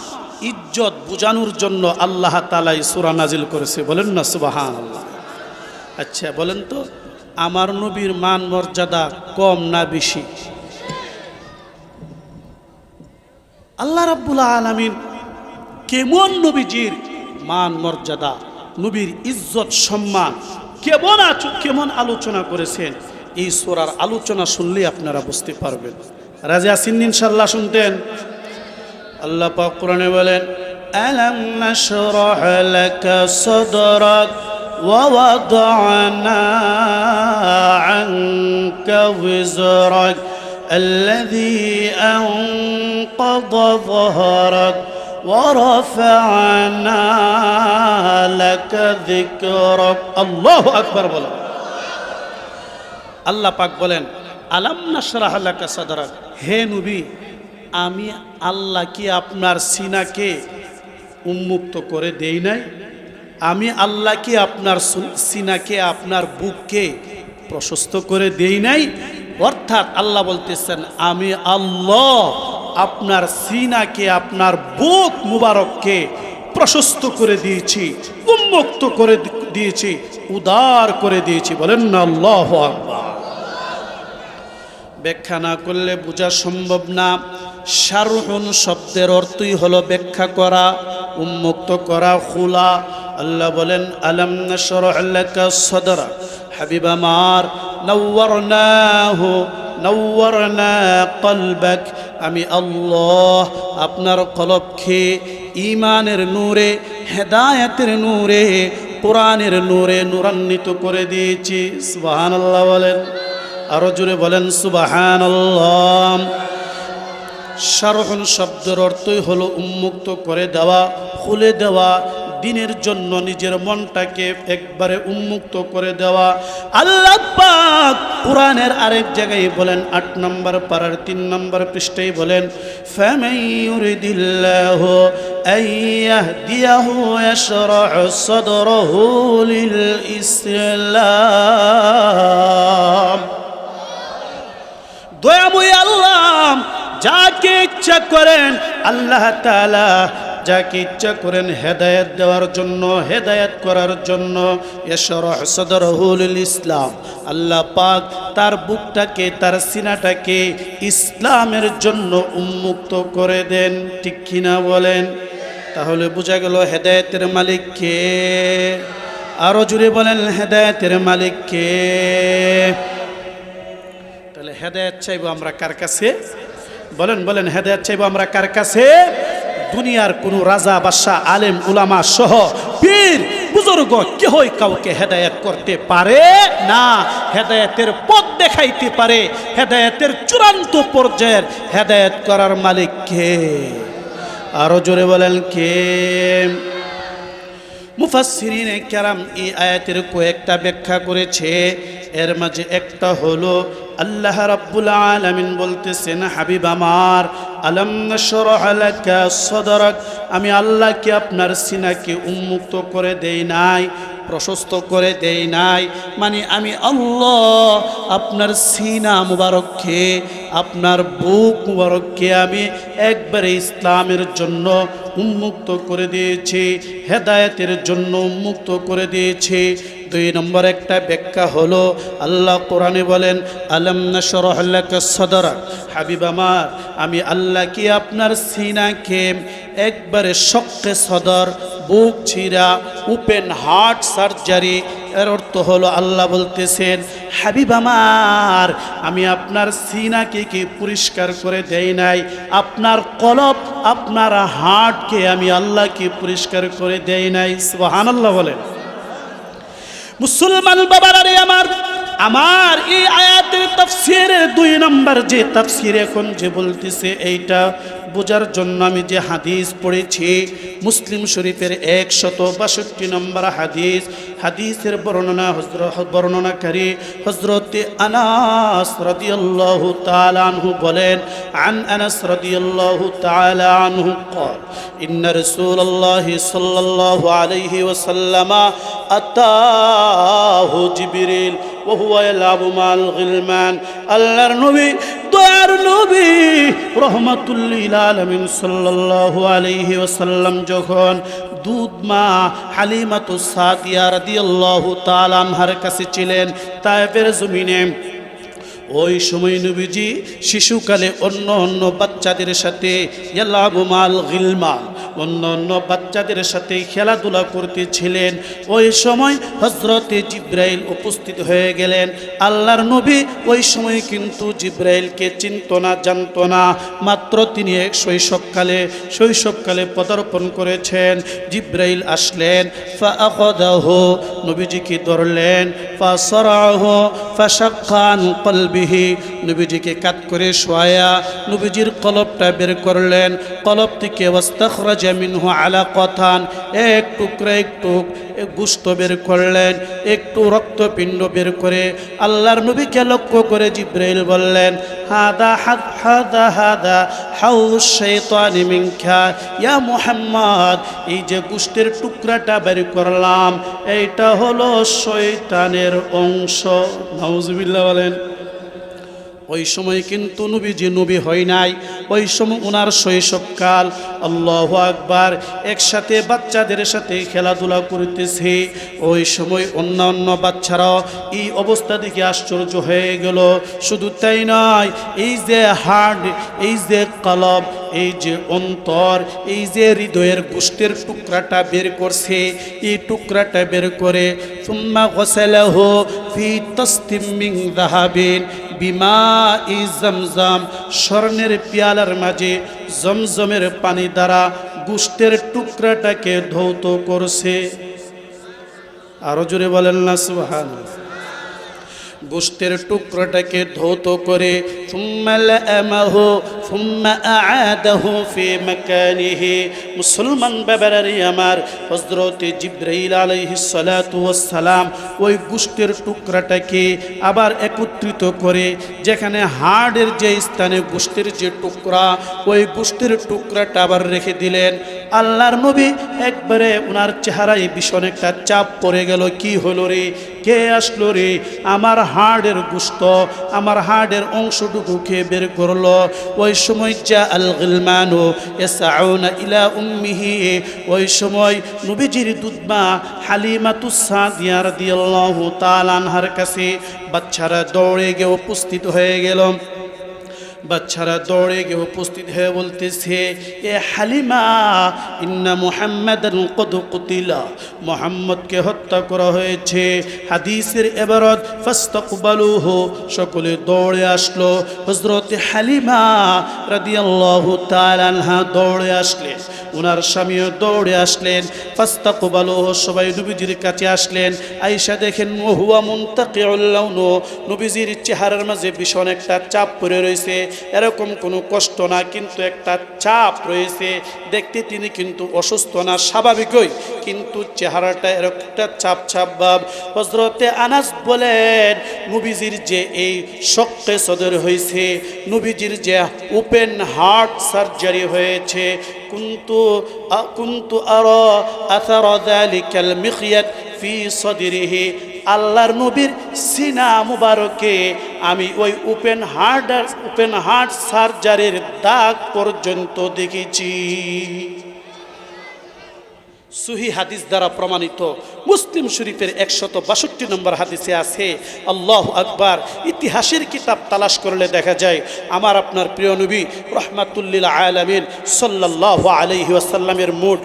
ইজ্জত বুঝানোর জন্য আল্লাহ তাআলা এই সূরা নাজিল করেছে বলেন না সুবহানাল্লাহ আচ্ছা বলেন তো আমার নবীর মান মর্যাদা কম না বেশি আল্লাহ রাব্বুল আলামিন কেমন নবীজির মান মর্যাদা নবীর ইজ্জত সম্মান কেমন আলোচনা করেছেন এই সূরার আলোচনা শুনলে আপনারা বুঝতে পারবেন রাজি আছেন ইনশাআল্লাহ শুনতেন আল্লাহ পাক কোরআনে বলেন আলাম নাশরাহ লাকা সাদরাক ওয়া ওয়াদা'না আনকা ওয়িজরাক আল্লাযী আনকাযা যহরাক ওয়া রাফা'না লাকা যিকরাক আল্লাহু আকবার বলেন আল্লাহ পাক বলেন আলাম নাশরাহ লাকা সাদরাক হে নবী আমি আল্লাহ কি আপনার সিনাকে উন্মুক্ত করে দেই নাই আমি আল্লাহ কি আপনার সিনাকে আপনার বুককে প্রশস্ত করে দেই নাই অর্থাৎ আল্লাহ বলতেছেন আমি আল্লাহ আপনার সিনাকে আপনার বুক মুবারককে প্রশস্ত করে দিয়েছি উন্মুক্ত করে দিয়েছি উদার করে দিয়েছি বলেন না আল্লাহু আকবার ব্যাখ্যা না করলে বোঝা সম্ভব না শারহুন শব্দের অর্থই হলো ব্যাখ্যা করা উন্মুক্ত করা খোলা আল্লাহ বলেন আলাম নাশরাহ লাকা সাদরা হাবিব আমার নওয়ারনা কলবাক আমি আল্লাহ আপনার কলবকে ঈমানের নূরে হেদায়েতের নূরে কোরআনের নূরে নূরান্বিত করে দিয়েছি সুবহানাল্লাহ বলেন আরো জোরে বলেন সুবহানাল্লাহ শারহুন শব্দের অর্থই হলো উন্মুক্ত করে দেওয়া খুলে দেওয়া দ্বীনের জন্য নিজের মনটাকে একবারে উন্মুক্ত করে দেওয়া। আল্লাহ পাক কোরআনের আরেক জায়গায় বলেন ৮ নম্বর পারার ৩ নম্বর পৃষ্ঠায় বলেন ফামান ইউরিদিল্লাহু আন ইয়াহদিয়াহু ইয়াশরাহু সাদরাহু লিল ইসলাম। দয়াময় আল্লাহ যাকে ইচ্ছা করেন আল্লাহ তাআলা যাকে ইচ্ছা করেন হেদায়েত দেওয়ার জন্য, হেদায়েত করার জন্য, ইয়াশরাহু সাদরাহু লিল ইসলাম, আল্লাহ পাক তার বুকটাকে, তার সিনাটাকে ইসলামের জন্য উন্মুক্ত করে দেন। ঠিক কিনা বলেন? তাহলে বোঝা গেল হেদায়েতের মালিক কে? আরো জুড়ে বলেন হেদায়েতের মালিক কে? তাহলে হেদায়েত চাইবো আমরা কার কাছে? বলেন বলেন, হেদায়েত চাইবো আমরা কার কাছে? দুনিয়ার কোন রাজা বাদশা আলেম উলামা সহ পীর বুজুর্গ কেহই কাউকে হেদায়েত করতে পারে না। হেদায়েতের পথ দেখাইতে পারে, হেদায়েতের চূড়ান্ত পর্যায়ের হেদায়েত করার মালিক কে? আরো জোরে বলেন কে? মুফাসসিরিনে কেরাম এই আয়াতের কয়েকটা ব্যাখ্যা করেছে। এর মাঝে একটা হলো আল্লাহ রাব্বুল আলামিন বলতেছেন, হাবিব আমার, আলাম নাশরাহ লাকা সাদরাক, আমি আল্লাহ কি আপনার সিনাকে উন্মুক্ত করে দেই নাই, প্রশস্ত করে দেই নাই? মানে আমি আল্লাহ আপনার সিনা মুবারককে, আপনার বুক মুবারককে আমি একবারে ইসলামের জন্য উন্মুক্ত করে দিয়েছি, হেদায়েতের জন্য উন্মুক্ত করে দিয়েছি। 2 নম্বর একটা ব্যাখ্যা হলো আল্লাহ কোরআনে বলেন আলাম নাশরাহ লাকা সাদরাক, হাবিব আমার, আমি আল্লাহ কি আপনার সিনাকে একবারে শক্কে সদর, বুক ছিঁড়া, ওপেন হার্ট সার্জারি। এর অর্থ হলো আল্লাহ বলতেছেন, হাবিব আমার, আমি আপনার সিনাকে কি পরিষ্কার করে দেই নাই? আপনার কলব, আপনার হার্টকে আমি আল্লাহ কি পরিষ্কার করে দেই নাই? সুবহানাল্লাহ বলেন। মুসলমান বাবারা রে আমার, আমার এই আয়াতের তাফসীরের 2 নম্বর যে তাফসীর এখন যে বলতেছে, এইটা বোঝার জন্য আমি যে হাদিস পড়েছি মুসলিম শরীফের 162 নম্বর হাদিস, হাদিসের বর্ণনাকারী হযরত আনাস রাদিয়াল্লাহু তাআলা আনহু বলেন, আন আনাস রাদিয়াল্লাহু তাআলা আনহু قال ان رسول الله صلى الله عليه وسلم اتاه جبريل وهو يلعب مع الغلمان। আল্লাহর নবী, দয়ার নবী রাহমাতুল লিল আলামিন সাল্লাল্লাহু আলাইহি ওয়াসাল্লাম যখন দুধ মা হালিমাতুস সাদিয়া রাদিয়াল্লাহু তাআলা আনহার কাছে ছিলেন তায়েফের জমিনে, ওই সময় নবীজি শিশুকালে অন্য অন্য বাচ্চাদের সাথে ইয়ালাবু মাল গিলমান, অন্য অন্য বাচ্চাদের সাথে খেলাধুলা করতেছিলেন। ওই সময় হযরতে জিবরাইল উপস্থিত হয়ে গেলেন। আল্লাহর নবী ওই সময় কিন্তু জিবরাইলকে চিনত না, জানত না, মাত্র তিনি শৈশবকালে পদার্পণ করেছেন। জিবরাইল আসলেন, ফাআখাযাহু, নবীজিকে ধরলেন, ফাসারাহু ফাশাক্কা আন কলবিহি, নবীজিকে কাট করে শোয়া নবীজির কলবটা বের করলেন। কলব থেকে ওয়াস্তাখরাজা মিনহু আলাকাতান, এক টুকরা একটু গোশত বের করলেন, একটু রক্তপিণ্ড বের করে আল্লাহর নবীকে লক্ষ্য করে জিবরাইল বললেন, হাদা হাদা হাদা হাউস শাইতানি মিনকা ইয়া মুহাম্মদ, এই যে গোশতের টুকরাটা বের করলাম এইটা হলো শয়তানের অংশ। নাউজুবিল্লাহ বলেন। ওই সময় কিন্তু নবীজি নবী হয় নাই, ওই সময় ওনার শৈশবকাল। আল্লাহু আকবার। একসাথে বাচ্চাদের সাথে খেলাধুলা করতেছে। ওই সময় অন্যান্য বাচ্চারাও এই অবস্থা দেখে আশ্চর্য হয়ে গেল। শুধু তাই নয়, এই যে হার্ট, এই যে কলব, এই যে অন্তর, এই যে হৃদয়ের গোশতের টুকরাটা বের করছে, এই টুকরাটা বের করে সুম্মা গসালাহু ফি তাসতিম মিন যাহাবিন বিমাই জমজম, স্বর্ণের পেয়ালার মাঝে জমজমের পানি দ্বারা গোশতের টুকরাটাকে ধৌত করছে। আরো জোরে বলেন না সুবহানাল্লাহ। গোশতের টুকরাটাকে ধৌত করে সুম্মা লামাহু সুম্মা আ'আদাহু ফি মাকানিহি। মুসলমান বাবারা আমার, হযরত জিবরাইল আলাইহিস সালাতু ওয়াস সালাম ওই গোশতের টুকরাটাকে আবার একত্রিত করে, যেখানে হাড়ের যে স্থানে গোশতের যে টুকরা, ওই গোশতের টুকরাটা আবার রেখে দিলেন। আল্লাহর নবী একবারে ওনার চেহারায় ভীষণ একটা চাপ পড়ে গেল। কি হলো রে, কে আসলো রে, আমার হাড়ের গোশত, আমার হাড়ের অংশটুকু খেয়ে বের করলো। ওই সময় যা আল গিলমানু ইয়াসআউনা ইলা উম্মিহি, ওই সময় নবীজির দুধমা হালিমাতুস সাদিয়া রাদিয়াল্লাহু তাআলা আনহার কাছে বাচ্চারা দৌড়ে গিয়ে উপস্থিত হয়ে গেল। বাচ্চারা দৌড়ে গিয়ে উপস্থিত হয়ে বলতেছে, এ হালিমা, ইন্না মুহাম্মাদান কদ কুতিলা, মুহাম্মদকে হত্যা করা হয়েছে। হাদিসের ইবারত ফাস্তাকবালুহু, সকলে দৌড়ে আসলো। হযরত হালিমা রাদিয়াল্লাহু তাআলা আনহা দৌড়ে আসলেন, ওনার স্বামীও দৌড়ে আসলেন। ফাস্তাকবালুহু, সবাই নবীজির কাছে আসলেন। আয়েশা দেখেন ওহুয়া মুনতাকিউল লাউনু, নবীজির চেহারার মাঝে ভীষণ একটা চাপ পড়ে রয়েছে। এরকম কোনো কষ্ট না, কিন্তু একটা চাপ রয়েছে। দেখতে তিনি কিন্তু অসুস্থ না, স্বাভাবিকই, কিন্তু চেহারাটা এরকম একটা চাপ চাপ ভাব। হযরতে আনাস বলেন, নবীজির যে এই শক্কে সদর হয়েছে, নবীজির যে ওপেন হার্ট সার্জারি হয়েছে, কুনতু আরা আথারা যালিকাল মিখয়াত ফি সদরিহি, আল্লাহর নবীর সিনা মুবারকে আমি ওই ওপেন হার্ট সার্জারির দাগ পর্যন্ত দেখেছি। সহিহ হাদিস দ্বারা প্রমাণিত, মুসলিম শরীফের 162 নম্বর হাদিসে আছে। আল্লাহু আকবার। ইতিহাসের কিতাব তালাশ করলে দেখা যায় আমার আপনার প্রিয় নবী রাহমাতুল লিল আলামিন সাল্লাল্লাহু আলাইহি ওয়াসাল্লামের মোট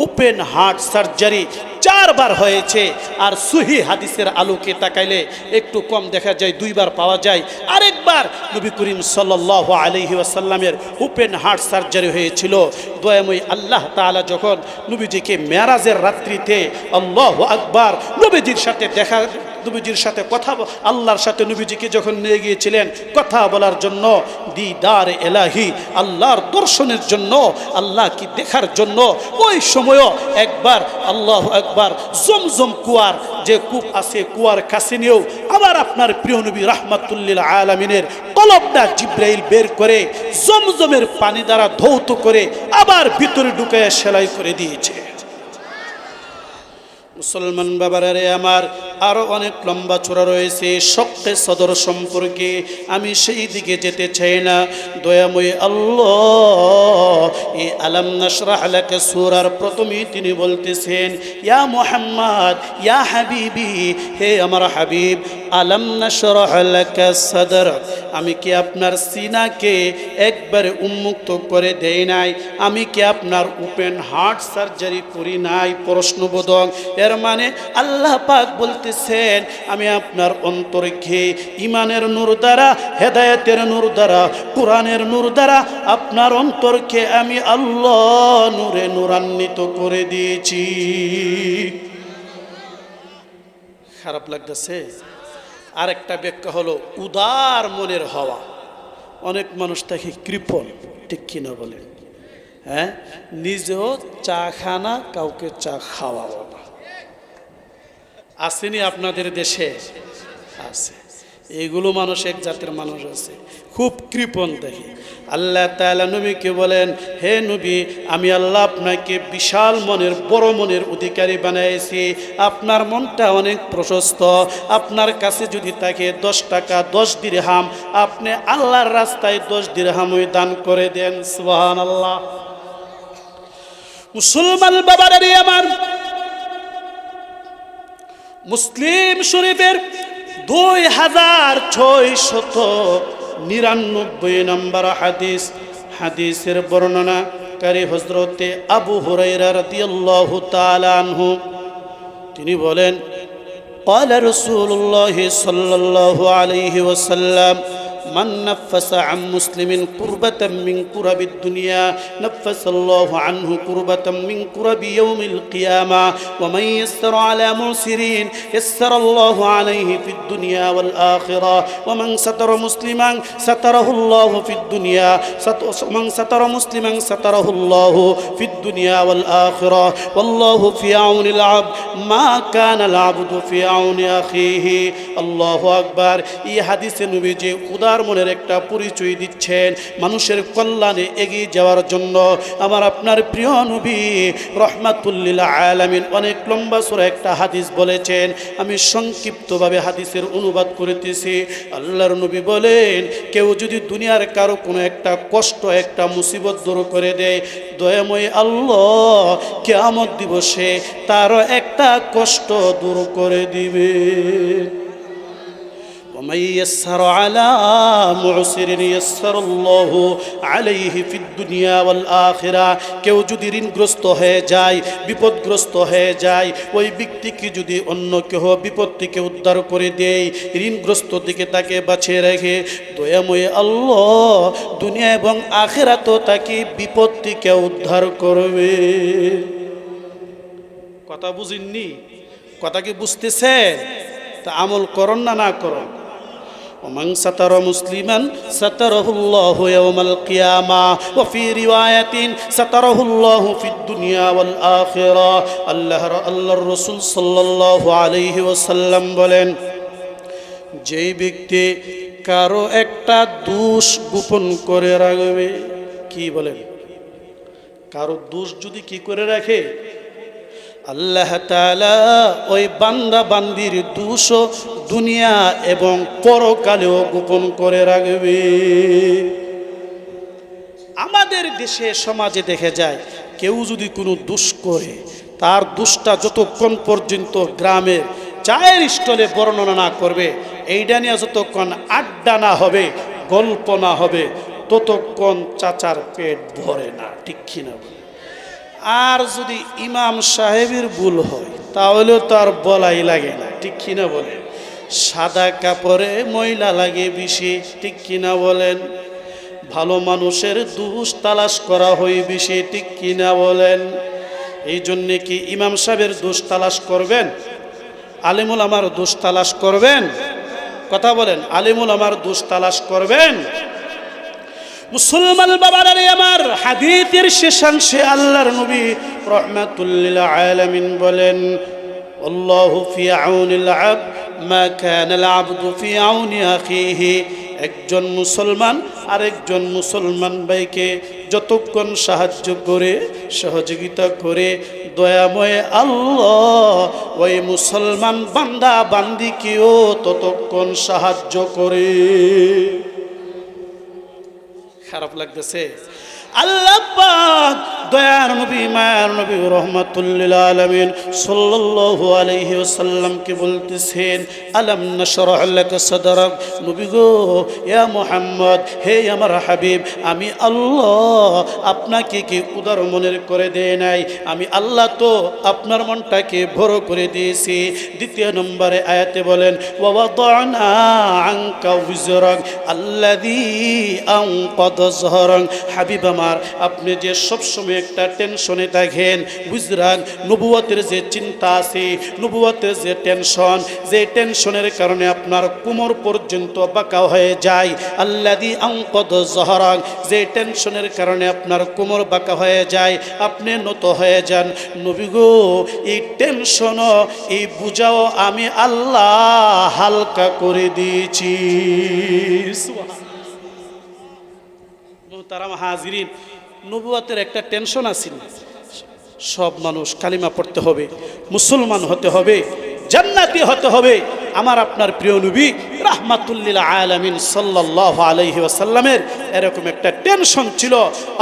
ওপেন হার্ট সার্জারি 4 বার হয়েছে। আর সহিহ হাদিসের আলোকে তাকাইলে একটু কম দেখা যায়, 2 বার পাওয়া যায়। আরেকবার নবী করিম সাল্লাল্লাহু আলাইহি ওয়াসাল্লামের ওপেন হার্ট সার্জারি হয়েছিল। দয়াময় আল্লাহ তাআলা যখন নবীজিকে মেরাজের রাত্রিতে, আল্লাহু আকবার, নবীজির সাথে কথা, আল্লাহর সাথে নবীজিকে যখন নিয়ে গিয়েছিলেন কথা বলার জন্য, দিদার এলাহি, আল্লাহর দর্শনের জন্য, আল্লাহ কি দেখার জন্য, ওই সময়ও একবার আল্লাহু আকবার জমজম কুয়ার যে কূপ আছে, কুয়ার কাছে নিয়েও আবার আপনার প্রিয় নবী রাহমাতুল লিল আলামিনের কলবটা জিবরাইল বের করে জমজমের পানি দ্বারা ধৌত করে আবার ভিতরে ঢুকায় সেলাই করে দিয়েছে। মুসলমান বাবারা রে আমার, আরো অনেক লম্বা চূড়া রয়েছে শক্কে সদর সম্পর্কে, আমি সেই দিকে যেতে চাই না। দয়াময় আল্লাহ এই আলাম নাশরাহ লাকা সূরার প্রথমেই তিনি বলতেছেন, ইয়া মুহাম্মদ, ইয়া হাবিবি, হে আমার হাবিব, আলাম নাশরাহ লাকা সদর, আমি কি আপনার সিনাকে একবারে উন্মুক্ত করে দেই নাই? আমি কি আপনার ওপেন হার্ট সার্জারি করি নাই? প্রশ্নবোধক। এর মানে আল্লাহ পাক বলতেছেন, আমি আপনার অন্তরকে ইমানের নূর দ্বারা, হেদায়েতের নূর দ্বারা, কোরআনের নূর দ্বারা আপনার অন্তরকে আমি আল্লাহ নূরে নূরান্বিত করে দিয়েছি। খারাপ লাগতেছে? আরেকটা ব্যাখ্যা হলো উদার মনের হওয়া। অনেক মানুষ থাকে কৃপণ, ঠিক কিনা বলেন? হ্যাঁ, নিজেও চা খানা, কাউকে চা খাওয়াও না। আসেনি আপনাদের দেশে? আছে। এইগুলো মানুষ, এক জাতের মানুষ আছে, খুব কৃপণ দেখে। আল্লাহ তাআলা নবীকে বলেন, হে নবী, আমি আল্লাহ আপনাকে বিশাল মনের, বড় মনের অধিকারী বানাইছি। আপনার মনটা অনেক প্রশস্ত। আপনার কাছে যদি থাকে 10 টাকা, 10 দিরহাম, আপনি আল্লাহর রাস্তায় 10 দিরহামই দান করে দেন। সুবহানাল্লাহ। মুসলমান বাবারা রে আমার, মুসলিম শরীফের 2699 নম্বর হাদিস, হাদিসের বর্ণনাকারী হযরতে আবু হুরায়রা রাদিয়াল্লাহু তাআলা আনহু, তিনি বলেন, قال رسول الله صلى الله عليه وسلم, মান নাফাসা আন মুসলিমিন কুরবাতাম মিন কুরাবিদ দুনিয়া নাফাসাল্লাহু আনহু কুরবাতাম মিন কুরাবি ইয়াউমিল কিয়ামা ওয়া মান ইয়াসসারা আলা মুসিরিন ইয়াসসারাল্লাহু আলাইহি ফিদ দুনিয়া ওয়াল আখিরা ওয়া মান সাতারা মুসলিমান সাতারাহুল্লাহু ফিদ দুনিয়া মান সাতারা মুসলিমান সাতারাহুল্লাহু ফিদ দুনিয়া ওয়াল আখিরা ওয়াল্লাহু ফি আউনিল আবদ মা কানাল আবদু ফি আউনি আখিহি। আল্লাহু আকবার। এই হাদিসে নবীজি উদার মনের একটা পরিচয় দিচ্ছেন মানুষের কল্যাণে এগিয়ে যাওয়ার জন্য। আমার আপনার প্রিয় নবী রাহমাতুল লিল আলামিন অনেক লম্বা সূরা একটা হাদিস বলেছেন, আমি সংক্ষিপ্তভাবে হাদিসের অনুবাদ করিতেছি। আল্লাহর নবী বলেন, কেউ যদি দুনিয়ার কারো কোনো একটা কষ্ট একটা মুসিবত দূর করে দেয়, দয়াময় আল্লাহ কিয়ামত দিবসে তারও একটা কষ্ট দূর করে দিবে। ومن يسر على معسر يسر الله عليه في الدنيا والآخرة। কেউ যদি ঋণগ্রস্ত হয়ে যায়, বিপদগ্রস্ত হয়ে যায়, ওই ব্যক্তিকে যদি অন্য কেউ বিপদ থেকে উদ্ধার করে দেয়, ঋণগ্রস্ত থেকে তাকে বাঁচিয়ে রাখে, দয়াময় আল্লাহ দুনিয়া এবং আখিরাতেও তাকে বিপদ থেকে উদ্ধার করবে। কথা বুঝিননি? কথা কি বুঝতেছেন? তা আমল করুন না না করুন। ومن ستر مسلما ستره الله يوم القيامة وفي رواية ستره الله في الدنيا والآخرة। الله الرسول صلى الله عليه وسلم বলেন, যেই ব্যক্তি কারো একটা দোষ গোপন করে রাখবে, কি বলেন, কারো দোষ যদি কি করে রাখে, আল্লাহ তাআলা ওই বান্দা বান্দির দোষ দুনিয়া এবং পরকালেও গোপন করে রাখবে। আমাদের দেশে সমাজে দেখে যায়, কেউ যদি কোনো দোষ করে, তার দোষটা যতক্ষণ পর্যন্ত গ্রামের চায়ের স্টলে বর্ণনা না করবে, এইটা নিয়ে যতক্ষণ আড্ডা না হবে, গল্প না হবে, ততক্ষণ চাচার পেট ভরে না। ঠিক কিনা? আর যদি ইমাম সাহেবের ভুল হয় তাহলেও তো আর বলাই লাগে না। ঠিক কিনা বলেন? সাদা কাপড়ে ময়লা লাগে বেশি। ঠিক কিনা বলেন? ভালো মানুষের দোষ তালাশ করা হয় বেশি। ঠিক কিনা বলেন? এই জন্যে কি ইমাম সাহেবের দোষ তালাশ করবেন? আলেমুল আমার দোষ তালাশ করবেন? কথা বলেন, আলেমুল আমার দোষ তালাশ করবেন? মুসলমান বাবারা রে আমার, হাদিসের শেষাংশে আল্লাহর নবী রাহমাতুল লিল আলামিন বলেন, আল্লাহু ফি আউনিল আবদ মা কানাল আবদু ফি আউনি আখিহি। একজন মুসলমান আরেকজন মুসলমান ভাইকে যতক্ষণ সাহায্য করে, সহযোগিতা করে, দয়াময় আল্লাহ ওই মুসলমান বান্দা বান্দিকেও ততক্ষণ সাহায্য করে। খারাপ লাগতেছে? আল্লাহ পাক দয়ার নবী মায়ার নবী রাহমাতুল লিল আলামিন সাল্লাল্লাহু আলাইহি ওয়াসাল্লামকে বলতেছেন, আলাম নাশরাহ লাকা সাদরাক। নবী গো, ইয়া মুহাম্মদ, হে আমার হাবিব, আমি আল্লাহ আপনাকে কি উদার মনের করে দেয় নাই? আমি আল্লাহ তো আপনার মনটাকে বড় করে দিয়েছি। দ্বিতীয় নম্বরে আয়াতে বলেন, ওয়া ওয়াদানা আনকা উযরাক আল্লাযী আনকাযা যহরাক। হাবিব আমার, আপনি যে সবসময় একটা টেনশনে থাকেন, বুঝরান, নবুয়তের যে চিন্তা আছে, নবুয়তের যে টেনশন, যে টেনশনের কারণে আপনার কোমর পর্যন্ত বাঁকা হয়ে যায়, আল্লাযী আনকাযা যহরাক, যে টেনশনের কারণে আপনার কোমর বাঁকা হয়ে যায়, আপনি নত হয়ে যান, নবী গো, এই টেনশন, এই বুঝাও আমি আল্লাহ হালকা করে দিয়েছি। তারা হাজিরিন, নবুয়তের একটা টেনশন আছিল, সব মানুষ কালিমা পড়তে হবে, মুসলমান হতে হবে, জান্নাতি হতে হবে। আমার আপনার প্রিয় নবী রাহমাতুল লিল আলামিন সাল্লাল্লাহু আলাইহি ওয়াসাল্লামের এরকম একটা টেনশন ছিল।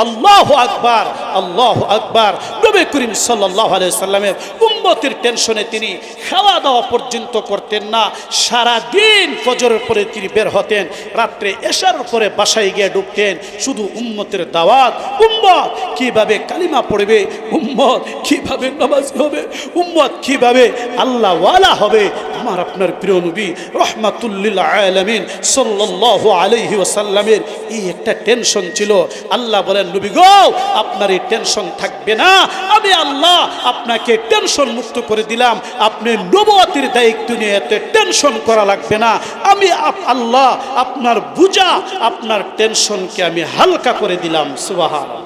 আল্লাহু আকবার, আল্লাহু আকবার। নবী করিম সাল্লাল্লাহু আলাইহি ওয়াসাল্লামের উম্মতের টেনশনে তিনি খাওয়া দাওয়া পর্যন্ত করতেন না। সারা দিন ফজরের পরে তিনি বের হতেন, রাত্রে এশার পরে বাসায় গিয়ে ঢুকতেন, শুধু উম্মতের দাওয়াত। উম্মত কিভাবে কালিমা পড়বে, উম্মত কিভাবে নামাজ হবে, উম্মত কিভাবে আল্লাহ ওয়ালা হবে, আমার আপনার প্রিয় নবী রাহমাতুল লিল আলামিন সাল্লাল্লাহু আলাইহি ওয়াসাল্লামের এই একটা টেনশন ছিল। আল্লাহ বলেন, নবী গো, আপনার এই টেনশন থাকবে না। আমি আল্লাহ আপনাকে টেনশন মুক্ত করে দিলাম। আপনি নবুয়তের দায়িত্ব নিয়ে এত টেনশন করা লাগবে না। আমি আল্লাহ আপনার বুঝা, আপনার টেনশনকে আমি হালকা করে দিলাম। সুবহানাল্লাহ।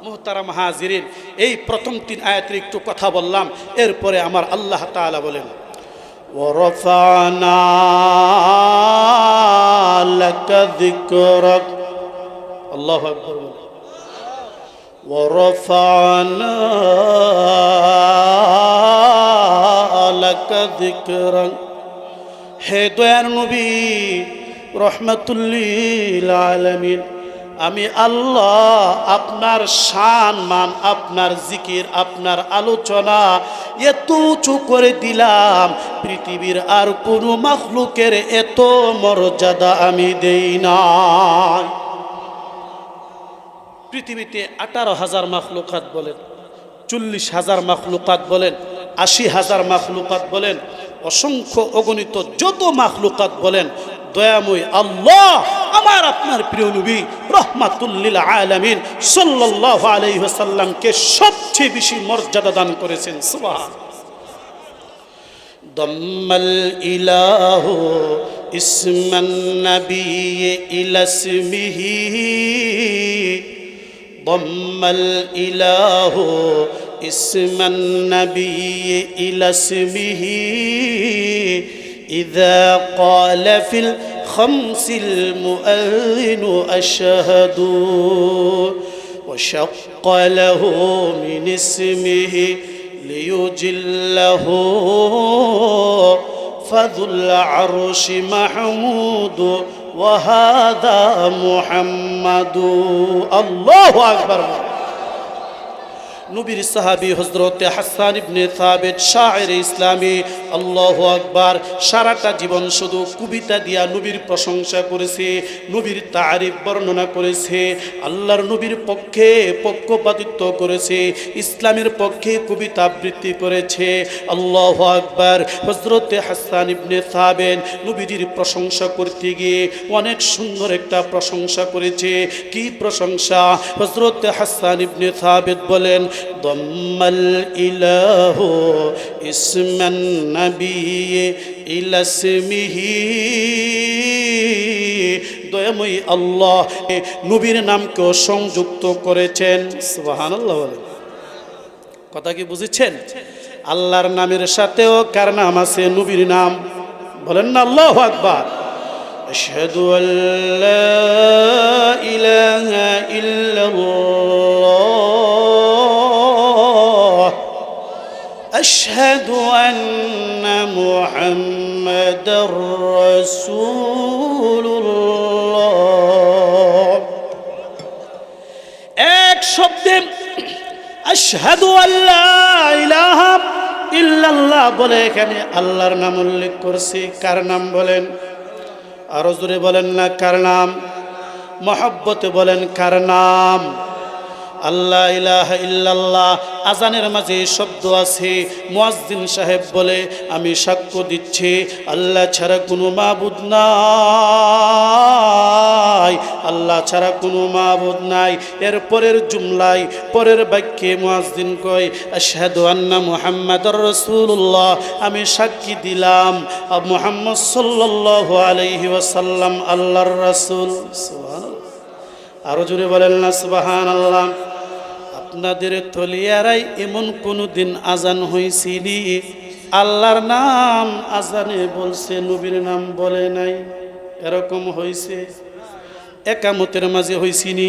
মুহতারাম হাজিরিন, এই প্রথম 3 আয়াতের একটু কথা বললাম। এরপরে আমার আল্লাহ তাআলা বলেন, ওয়ারাফা'না লাকা যিকরাক। আল্লাহু আকবার। ওয়ারাফা'না লাকা যিকরাক। হে দয়ার নবী রাহমাতুল লিল আলামিন, আমি আল্লাহ আপনার শান মান, আপনার জিকির, আপনার আলোচনা এত উঁচু করে দিলাম, পৃথিবীর আর কোনো মাখলুকের এত মর্যাদা আমি দেই নাই। পৃথিবীতে 18,000 মাখলুকাত বলেন, 40,000 মাখলুকাত বলেন, 80,000 মাখলুকাত বলেন, অসংখ্য অগণিত যত মাখলুকাত বলেন, দয়াময় আল্লাহ আমার আপনার প্রিয় নবী রাহমাতুল লিল আলামিন সাল্লাল্লাহু আলাইহি ওয়াসাল্লামকে সবচেয়ে বেশি মর্যাদা দান করেছেন। সুবহানাল্লাহ। দাম্মাল ইলাহু ইসমান নবী ইলা ইসমিহি, দাম্মাল ইলাহু ইসমান নবী ইলা ইসমিহি إذا قال في الخمس المؤذن أشهد وشق له من اسمه ليجله فذو العرش محمود وهذا محمد। الله أكبر। নবীর সাহাবী হযরত হাসান ইবনে সাবিত শায়ের ইসলামী, আল্লাহু আকবার, সারাটা জীবন শুধু কবিতা দিয়া নবীর প্রশংসা করেছে, নবীর তারিফ বর্ণনা করেছে, আল্লাহর নবীর পক্ষে পক্ষপাতিত্ব করেছে, ইসলামের পক্ষে কবিতা আবৃত্তি করেছে। আল্লাহু আকবার। হযরত হাসান ইবনে সাবিত নবীর প্রশংসা করতে গিয়ে অনেক সুন্দর একটা প্রশংসা করেছে। কি প্রশংসা? হযরত হাসান ইবনে সাবিত বলেন, দাম্মাল ইলাহু ইসমান নবী ইলা ইসমিহি, দয়াময় আল্লাহ নবীর নামকেও সংযুক্ত করেছেন। সুবহানাল্লাহ বলেন। কথা কি বুঝেছেন? আল্লাহর নামের সাথেও কার নাম আছে? নবীর নাম। বলেন না আল্লাহু আকবার। আশহাদু আল্লা ইলাহা ইল্লাল্লাহ, আশহাদু আন্না মুহাম্মাদার রাসূলুল্লাহ। এক শব্দে আশহাদু আল্লা ইলাহা ইল্লাল্লাহ বলে এখানে আল্লাহর নাম উল্লেখ করছি। কার নাম বলেন? আরো জোরে বলেন না কার নাম? মহব্বতে বলেন কার নাম? আল্লাহ ইলাহা ইল্লাল্লাহ। আজানের মাঝে শব্দ আছে, মুয়াজ্জিন সাহেব বলে আমি সাক্ষ্য দিচ্ছি আল্লাহ ছাড়া কোনো মাবুদ নাই, আল্লাহ ছাড়া কোনো মাবুদ নাই। এর পরের জুমলায়, পরের বাক্যে মুয়াজ্জিন কয় আশহাদু আন্না মুহাম্মাদার রাসূলুল্লাহ, আমি সাক্ষী দিলাম মুহাম্মদ সাল্লাল্লাহু আলাইহি ওয়াসাল্লাম আল্লাহর রাসূল। সুবহানাল্লাহ। আরো জোরে বলেন না সুবহানাল্লাহ। আপনাদের তলিয়ারাই এমন কোনো দিন আজান হয়েছিলি আল্লাহর নাম আজানে বলছে, নবীর নাম বলে নাই? এরকম হয়েছে? একামতের মাঝে হয়েছিনি?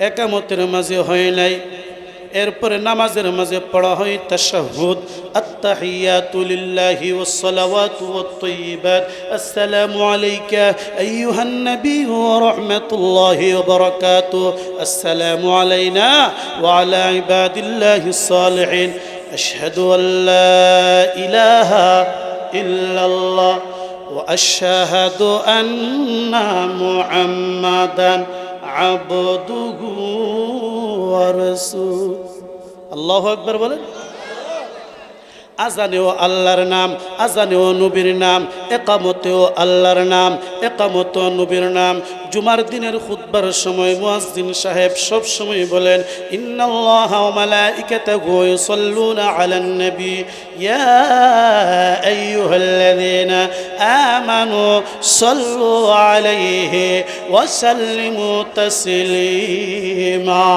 একামতের মাঝে হয় নাই। এরপরে নামাজের মাঝে পড়া হয় তাশাহুদ, আত্তাহিয়াতু লিল্লাহি ওয়াস সালাওয়াতু ওয়াত তাইয়্যিবাত, আসসালামু আলাইকা আইয়ুহান নবী ওয়া রাহমাতুল্লাহি ওয়া বারাকাতুহু, আসসালামু আলাইনা ওয়া আলা ইবাদিল্লাহিস সালিহিন, আশহাদু আল্লা ইলাহা ইল্লাল্লাহ ওয়া আশহাদু আন্না মুহাম্মাদান আবদুহু ওয়া রাসূলুহু। আল্লাহু আকবার বলেন। আজানেও আল্লাহর নাম, আজানেও নবীর নাম, একামতেও আল্লাহর নাম, একামতেও নবীর নাম। জুমার দিনের খুতবার সময় মুয়াজ্জিন সাহেব সব সময় বলেন, ইন্নাল্লাহা ওয়া মালাইকাতাহু ইউসাল্লুনা আলান নবী ইয়া আইয়ুহাল্লাযীনা আমানু সাল্লু আলাইহি ওয়া সাল্লিমু তাসলিমা।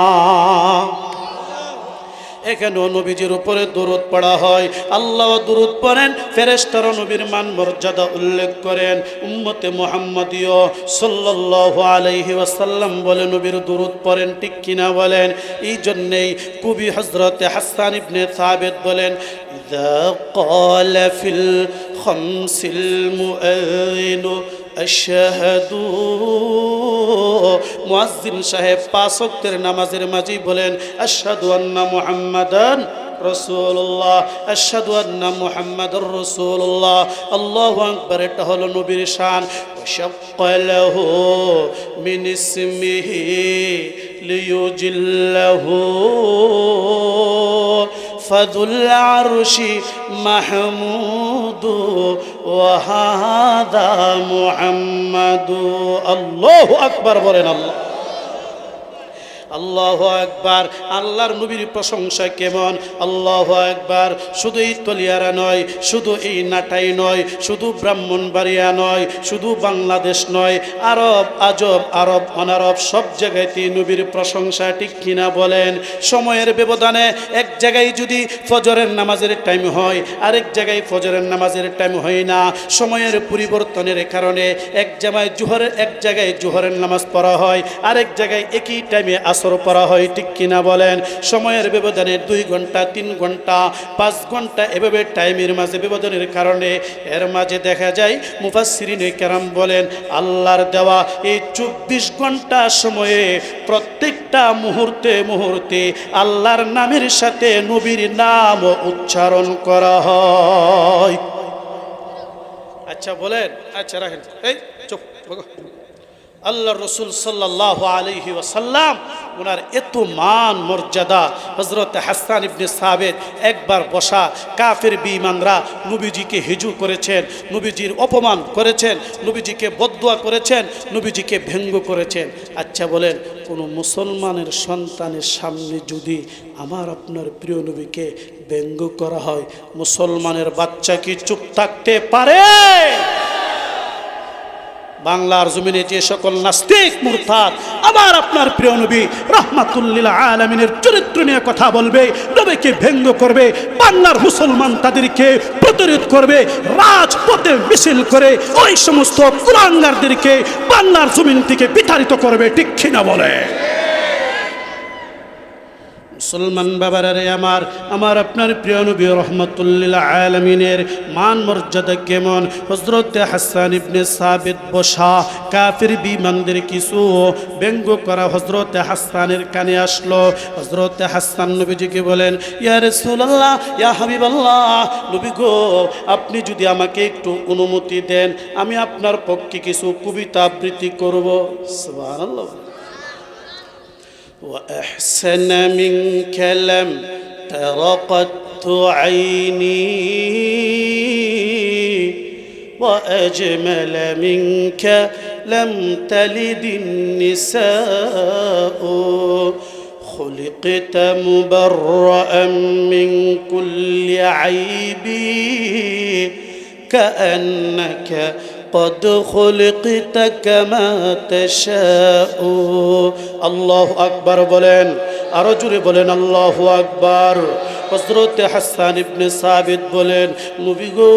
এখানেও নবীজির উপরে দরুদ পড়া হয়, আল্লাহ দরুদ পড়েন, ফেরেশতারা নবীর মান মর্যাদা উল্লেখ করেন। উম্মতে মুহাম্মাদিও সাল্লাল্লাহু আলাইহি ওয়াসাল্লাম বলে নবীর দরুদ পড়েন, ঠিক কিনা বলেন? এই জন্যেই কবি হযরতে হাসান ইবনে সাবিত বলেন, ইযা ক্বালা ফিল খামসিল মুআযিনু আশহাদু। মুয়াজ্জিন সাহেব পাঁচ ওয়াক্তের নামাজের মাঝেই বলেন, আশহাদু আন্না মুহাম্মাদান রাসূলুল্লাহ, আশহাদু আন্না মুহাম্মাদুর রাসূলুল্লাহ। আল্লাহু আকবার। এটা হলো নবীর শান। ওয়াশাক্কালাহু মিন ইসমিহি লিয়ুজিল্লাহু ফাযুল আরশি মাহমুদু ওয়া হাযা মুহাম্মাদু। আল্লাহু আকবার বলেন। আল্লাহু আকবার। আল্লাহর নবীর প্রশংসা কেমন! আল্লাহু আকবার। শুধু এই তলিয়ারা নয়, শুধু এই নাটাই নয়, শুধু ব্রাহ্মণবাড়িয়া নয়, শুধু বাংলাদেশ নয়, আরব আজব আরব অনারব সব জায়গাতেই নবীর প্রশংসা, ঠিক কিনা বলেন? সময়ের ব্যবধানে এক জায়গায় যদি ফজরের নামাজের টাইম হয়, আরেক জায়গায় ফজরের নামাজের টাইম হয় না। সময়ের পরিবর্তনের কারণে এক জায়গায় জোহরের নামাজ পড়া হয়, আরেক জায়গায় একই টাইমে আসর পড়া হয়, ঠিক কিনা বলেন? সময়ের ব্যবধানে 2 ঘন্টা 3 ঘন্টা 5 ঘন্টা এভাবে টাইমের মাঝে ব্যবধানের কারণে এর মাঝে দেখা যায় মুফাসসিরিনে কেরাম বলেন, আল্লাহর দেওয়া এই 24 ঘন্টা সময়ে প্রত্যেকটা মুহূর্তে মুহূর্তে আল্লাহর নামের সাথে নবীর নাম উচ্চারণ করা হয়। আচ্ছা বলেন, আচ্ছা রাখেন, এই চুপ। আল্লাহ রসুল সাল্লাল্লাহু আলাইহি ওয়াসাল্লাম ওনার এত মান মর্যাদা। হযরত হাসান ইবনে সাবিত একবার বসা কাফের বেঈমানরা নবীজিকে হিজু করেছেন, নবীজির অপমান করেছেন, নবীজিকে বদদুয়া করেছেন, নবীজিকে ব্যঙ্গ করেছেন। আচ্ছা বলেন, কোন মুসলমানের সন্তানের সামনে যদি আমার আপনার প্রিয় নবীকে ব্যঙ্গ করা হয়, মুসলমানের বাচ্চা কি চুপ থাকতে পারে? বাংলার জমিনে যে সকল নাস্তিক মুরতাদ আমার আপনার প্রিয় নবী রাহমাতুল লিল আলামিনের চরিত্র নিয়ে কথা বলবে, নবীকে ব্যঙ্গ করবে, বাংলার মুসলমান তাদেরকে প্রতিরোধ করবে, রাজপথে মিছিল করে ওই সমস্ত কুলাঙ্গারদেরকে বাংলার জমিন থেকে বিতাড়িত করবে, ঠিক কিনা বলে? মুসলমান বাবারা রে আমার আপনার প্রিয় নবী রাহমাতুল লিল আলামিনের মান মর্যাদা কেমন! হযরত হাসান ইবনে সাবিত বসা কাফির বিমানদের কিছু ব্যঙ্গ করা হযরত হাসানের কানে আসলো। হযরত হাসান নবীজিকে বলেন, ইয়া রাসূলুল্লাহ, ইয়া হাবিবাল্লাহ, নবী গো, আপনি যদি আমাকে একটু অনুমতি দেন, আমি আপনার পক্ষে কিছু কবিতা আবৃত্তি করব। সুবহানাল্লাহ। وأحسن منك لم تر قط عيني وأجمل منك لم تلد النساء خلقت مبرأ من كل عيب كأنك قد خلقت كما تشاء। আল্লাহু আকবার বলেন, আরো জোরে বলেন আল্লাহু আকবার। হযরত হাসান ইবনে সাবিত বলেন, নবী গো,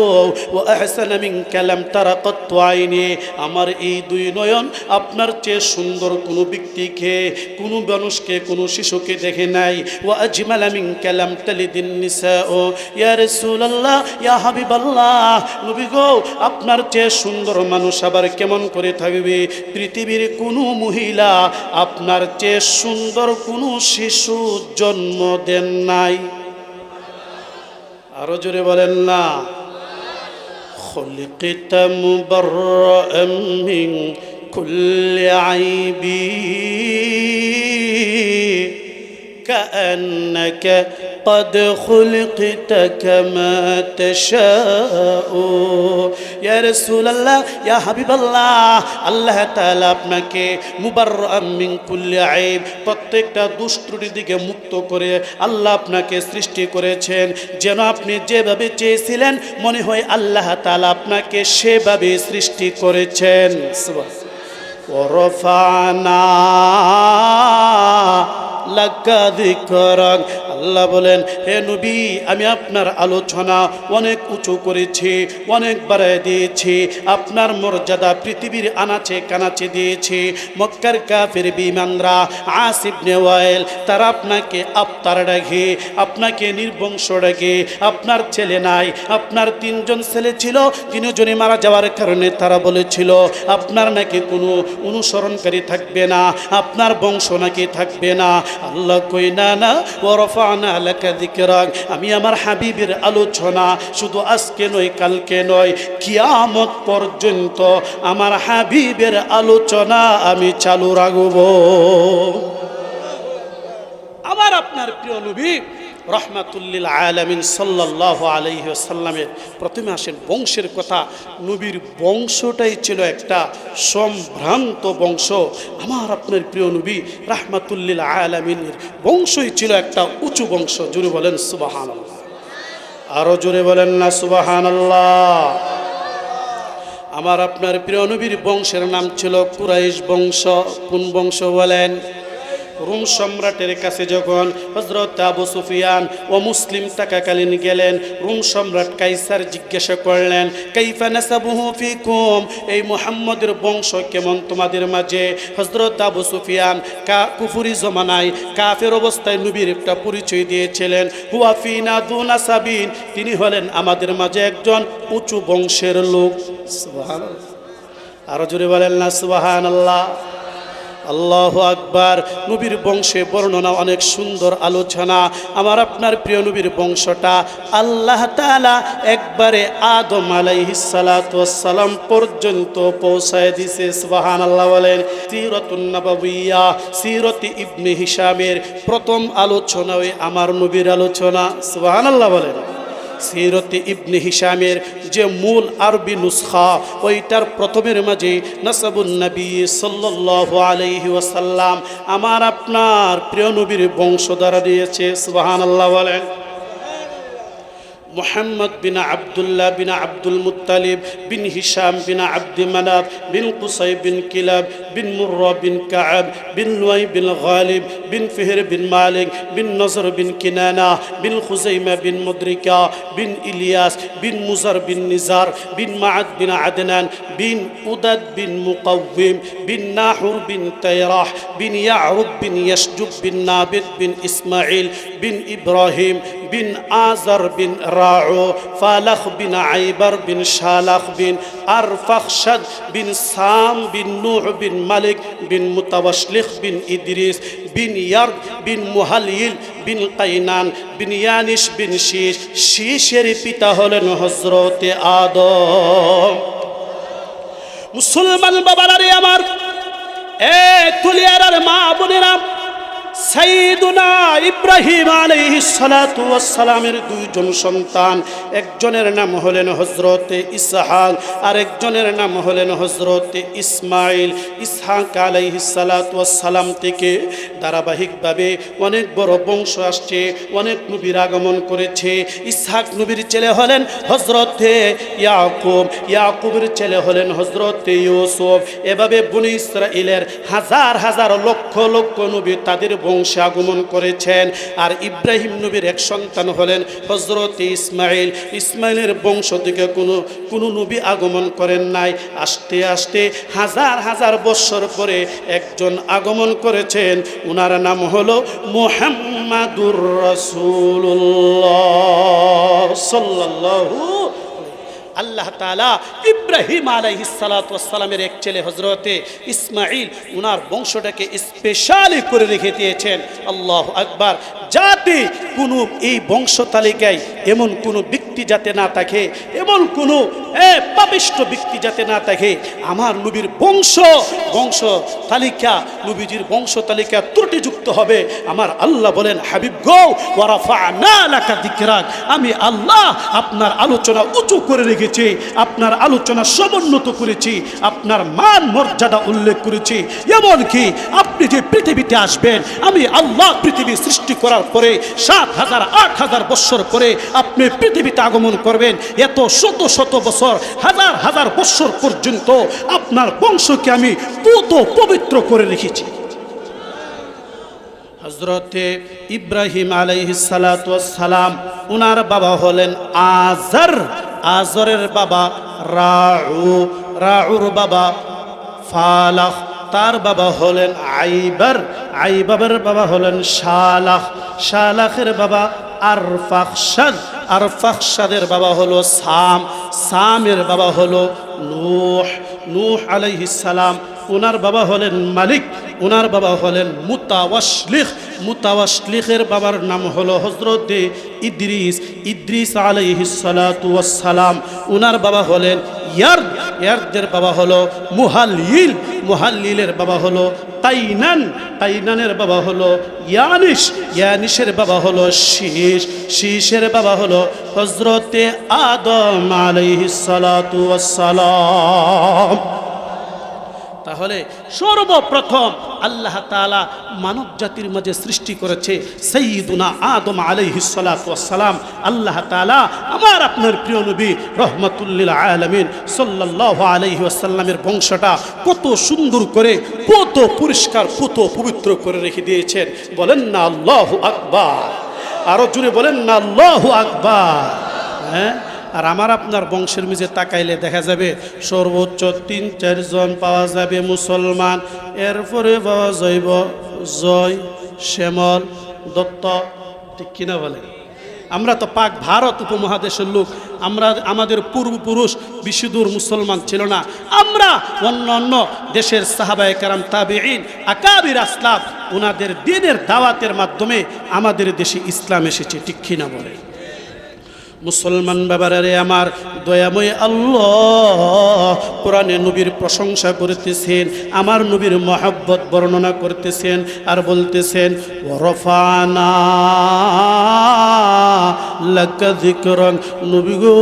ওয়া আহসানা মিনকা লাম তারা কত্তু আইনি, আমার এই 2 নয়ন আপনার চেয়ে সুন্দর কোনো ব্যক্তিকে, কোনো মানুষকে, কোনো শিশুকে দেখে নাই। ওয়া আজমালা মিনকা লাম তালিদিন নিসাও, ইয়া রাসূলুল্লাহ, ইয়া হাবিবাল্লাহ, নবী গো, আপনার চেয়ে সুন্দর মানুষ আবার কেমন করে থাকবে? পৃথিবীর কোনো মহিলা আপনার চেয়ে সুন্দর কোনো শিশু জন্ম দেন নাই। আরো জোরে বলেন না। খুলিকতা মুবাররাআম মিন কুল্লি আইবি কাআন্নাকা قد خلقت كما تشاء يا رسول الله يا حبيب الله আল্লাহ তাআলা আপনাকে মুবাররাম মিন কুল্লি আইব প্রত্যেকটা দুষ্টত্রুটি থেকে মুক্ত করে আল্লাহ আপনাকে সৃষ্টি করেছেন যেন আপনি যেভাবে চেয়েছিলেন মনে হয় আল্লাহ তাআলা আপনাকে সেভাবে সৃষ্টি করেছেন ওয়ারফানা লাকা যিকরাক আল্লাহ বলেন হে নবী আমি আপনার আলোচনা অনেক উঁচু করেছি অনেক বাড়ায় দিয়েছি আপনার মর্যাদা পৃথিবীর আনাচে কানাচে দিয়েছি মক্কার কাফের বিমানরা আস ইবনে ওয়াইল তারা আপনাকে আফতার ডাকে আপনাকে নির্বংশ ডাকে আপনার ছেলে নাই আপনার তিনজন ছেলে ছিল তিনজনে মারা যাওয়ার কারণে তারা বলেছিল আপনার নাকি কোনো অনুসরণকারী থাকবে না আপনার বংশ নাকি থাকবে না আল্লাহ কই না না ওয়ারফানা লাকা যিকরাক আমি আমার হাবিবের আলোচনা শুধু আজকে নয় কালকে নয় কিয়ামত পর্যন্ত আমার হাবিবের আলোচনা আমি চালু রাখব আমার আপনার প্রিয় নবী রহমাতুল্লিল আলামিন সাল্লাল্লাহু আলাইহি ওয়াসাল্লামের প্রথমে আসেন বংশের কথা নবীর বংশটাই ছিল একটা সম্ভ্রান্ত বংশ আমার আপনার প্রিয় নবী রহমাতুল্লিল আলামিনের বংশই ছিল একটা উঁচু বংশ জোরে বলেন সুবহানাল্লাহ আরো জোরে বলেন না সুবহানাল্লাহ আমার আপনার প্রিয় নবীর বংশের নাম ছিল কুরাইশ বংশ কোন বংশ বলেন রোম সম্রাটের কাছে যখন হযরত আবু সুফিয়ান ও মুসলিম থাকাকালীন গেলেন রোম সম্রাট কাইসার জিজ্ঞাসা করলেন কাইফা নাসাবুহু ফিকুম এই মুহাম্মদের বংশ কেমন তোমাদের মাঝে হযরত আবু সুফিয়ান কুফরি জমানায় কাফের অবস্থায় নবীর একটা পরিচয় দিয়েছিলেন হুয়া ফিনা দু নাসাবিন তিনি হলেন আমাদের মাঝে একজন উঁচু বংশের লোক সুবহানাল্লাহ আরো জোরে বলেন না সুবহানাল্লাহ আল্লাহু আকবার নবীর বংশে বর্ণনা অনেক সুন্দর আলোচনা আমার আপনার প্রিয় নবীর বংশটা আল্লাহ তাআলা একবারে আদম আলাইহিস সালাতু ওয়াস সালাম পর্যন্ত পৌঁছায় দিয়েছে সুবহানাল্লাহ বলেন সিরাতুন নববিয়্যা সিরাতে ইবনে হিশামের প্রথম আলোচনা ওই আমার নবীর আলোচনা সুবহানাল্লাহ বলেন সিরতে ইবনে হিশামের যে মূল আরবি নুসখা ওইটার প্রথমের মাঝে নাসাবুন নবী সাল্লাল্লাহু আলাইহি ওয়াসাল্লাম আমার আপনার প্রিয় নবীর বংশধর দিয়েছে সুবহানাল্লাহ বলেন محمد بن عبد الله بن عبد المطلب بن هشام بن عبد مناف بن قصي بن كلاب بن مرة بن كعب بن لؤي بن غالب بن فهر بن مالك بن نصر بن كنانة بن خزيمة بن مدركة بن إلياس بن مزر بن نزار بن معد بن عدنان بن أدد بن مقوم بن ناحور بن تيراح بن يعرب بن يشجب بن نابت بن إسماعيل بن إبراهيم بن آزر بن راعو فالخ بن عيبر بن شالخ بن أرفخشد بن سام بن نوح بن ملك بن متوشلخ بن إدريس بن يرد بن مهليل بن قينان بن يانش بن شيش شيشের পিতা হলেন হযরত আদম মুসলমান বাবারা রে আমার এক তুলিয়ার মা বোনেরা সাইয়্যিদুনা ইব্রাহিম আলাইহিস সালাতু ওয়াস সালামের দুইজন সন্তান একজনের নাম হলেন হযরত ইসহাক আর একজনের নাম হলেন হযরত ইসমাঈল ইসহাক আলাইহিস সালাতু ওয়াস সালাম থেকে ধারাবাহিকভাবে অনেক বড় বংশ আসছে অনেক নবীর আগমন করেছে ইসহাক নবীর ছেলে হলেন হযরত ইয়াকুব ইয়াকুবের ছেলে হলেন হযরত ইউসুফ এভাবে বনি ইসরাঈলের হাজার হাজার লক্ষ লক্ষ নবী তাদের বংশে আগমন করেছেন আর ইব্রাহিম নবীর এক সন্তান হলেন হযরত ইসমাঈল ইসমাঈলের বংশ থেকে কোনো নবী আগমন করেন নাই আস্তে আস্তে হাজার হাজার বছর পরে একজন আগমন করেছেন ওনার নাম হলো মুহাম্মাদুর রাসূলুল্লাহ সাল্লাল্লাহু আল্লাহ তাআলা ইব্রাহিম আলাইহিস সালাতু ওয়াস সালামের এক ছেলে হযরতে ইসমাঈল উনার বংশটাকে স্পেশালি করে রেখে দিয়েছেন আল্লাহু আকবার যাতে কোনো এই বংশ তালিকায় এমন কোনো ব্যক্তি যাতে না থাকে, এমন কোনো পাপিষ্ঠ ব্যক্তি যাতে না থাকে। আমার নবীর বংশ তালিকা, নবীজির বংশ তালিকা ত্রুটিযুক্ত হবে। আমার আল্লাহ বলেন, হাবিব গো ওয়া রাফা'না লাকা যিকরাক, আমি আল্লাহ আপনার আলোচনা উঁচু করে রেখেছি, আপনার আলোচনা সমুন্নত করেছি, আপনার মান মর্যাদা উল্লেখ করেছি। এমনকি আপনি যে পৃথিবীতে আসবেন, আমি আল্লাহ পৃথিবী সৃষ্টি করার পরে 7,000 8,000 বছর পরে আপনি পৃথিবীতে আগমন করবেন। এত শত শত বছর, হাজার হাজার বছর পর্যন্ত আপনার বংশকে আমি পুত পবিত্র করে রেখেছি। হযরতে ইব্রাহিম আলাইহিস সালাতু ওয়াস সালাম, ওনার বাবা হলেন আযর, আযরের বাবা রাউ, রাউর বাবা ফালাহ, তার বাবা হলেন আইবার, আইবাবের বাবা হলেন শালাহ, শালাহের বাবা আরফাখশাদ, আরফাখশাদের বাবা হলো সাম, সামের বাবা হলো নূহ, নূহ আলাইহিস সালাম, ওনার বাবা হলেন মালিক, ওনার বাবা হলেন মুতাওয়াসলিখ, মুতাওয়াসলিখের বাবার নাম হলো হযরতে ইদ্রিস, ইদ্রিস আলাইহিস সালাতু ওয়াস সালাম, ওনার বাবা হলেন ইয়ারদ, ইয়ারদের বাবা হলো মুহাল্লিল, মুহাল্লিলের বাবা হলো তাইনান, তাইনানের বাবা হলো ইয়ানিস, ইয়ানিসের বাবা হলো শীষ, শীষের বাবা হলো হযরতে আদম আলাইহিস সালাতু ওয়াস সালাম। তাহলে সর্বপ্রথম আল্লাহ তাআলা মানব জাতির মাঝে সৃষ্টি করেছে সাইয়্যিদুনা আদম আলাইহিস সালাতু ওয়াস সালাম। আল্লাহ তাআলা আমার আপনার প্রিয় নবী রাহমাতুল লিল আলামিন সাল্লাল্লাহু আলাইহি ওয়াসাল্লামের বংশটা কত সুন্দর করে, কত পরিষ্কার, কত পবিত্র করে রেখে দিয়েছেন। বলেন না আল্লাহু আকবার, আরো জোরে বলেন না আল্লাহু আকবার। হ্যাঁ, আর আমার আপনার বংশের মিজে তাকাইলে দেখা যাবে সর্বোচ্চ 3-4 জন পাওয়া যাবে মুসলমান, এরপরে পাওয়া যাইব জয়, শ্যামল, দত্ত, ঠিক কিনা বলে? আমরা তো পাক ভারত উপমহাদেশের লোক, আমরা আমাদের পূর্বপুরুষ বিশুদ্ধ মুসলমান ছিল না। আমরা অন্য অন্য দেশের সাহাবায়ে কেরাম, তাবেঈন, আকাবির আসলাফ, ওনাদের দ্বীনের দাওয়াতের মাধ্যমে আমাদের দেশে ইসলাম এসেছে, ঠিক কিনা বলে? মুসলমান বাবারে আমার, দয়াময় আল্লাহ কোরআনে নবীর প্রশংসা করতেছেন, আমার নবীর মহব্বত বর্ণনা করতেছেন, আর বলতেছেন ওয়ারফানা লাকা যিকরান, নবী গো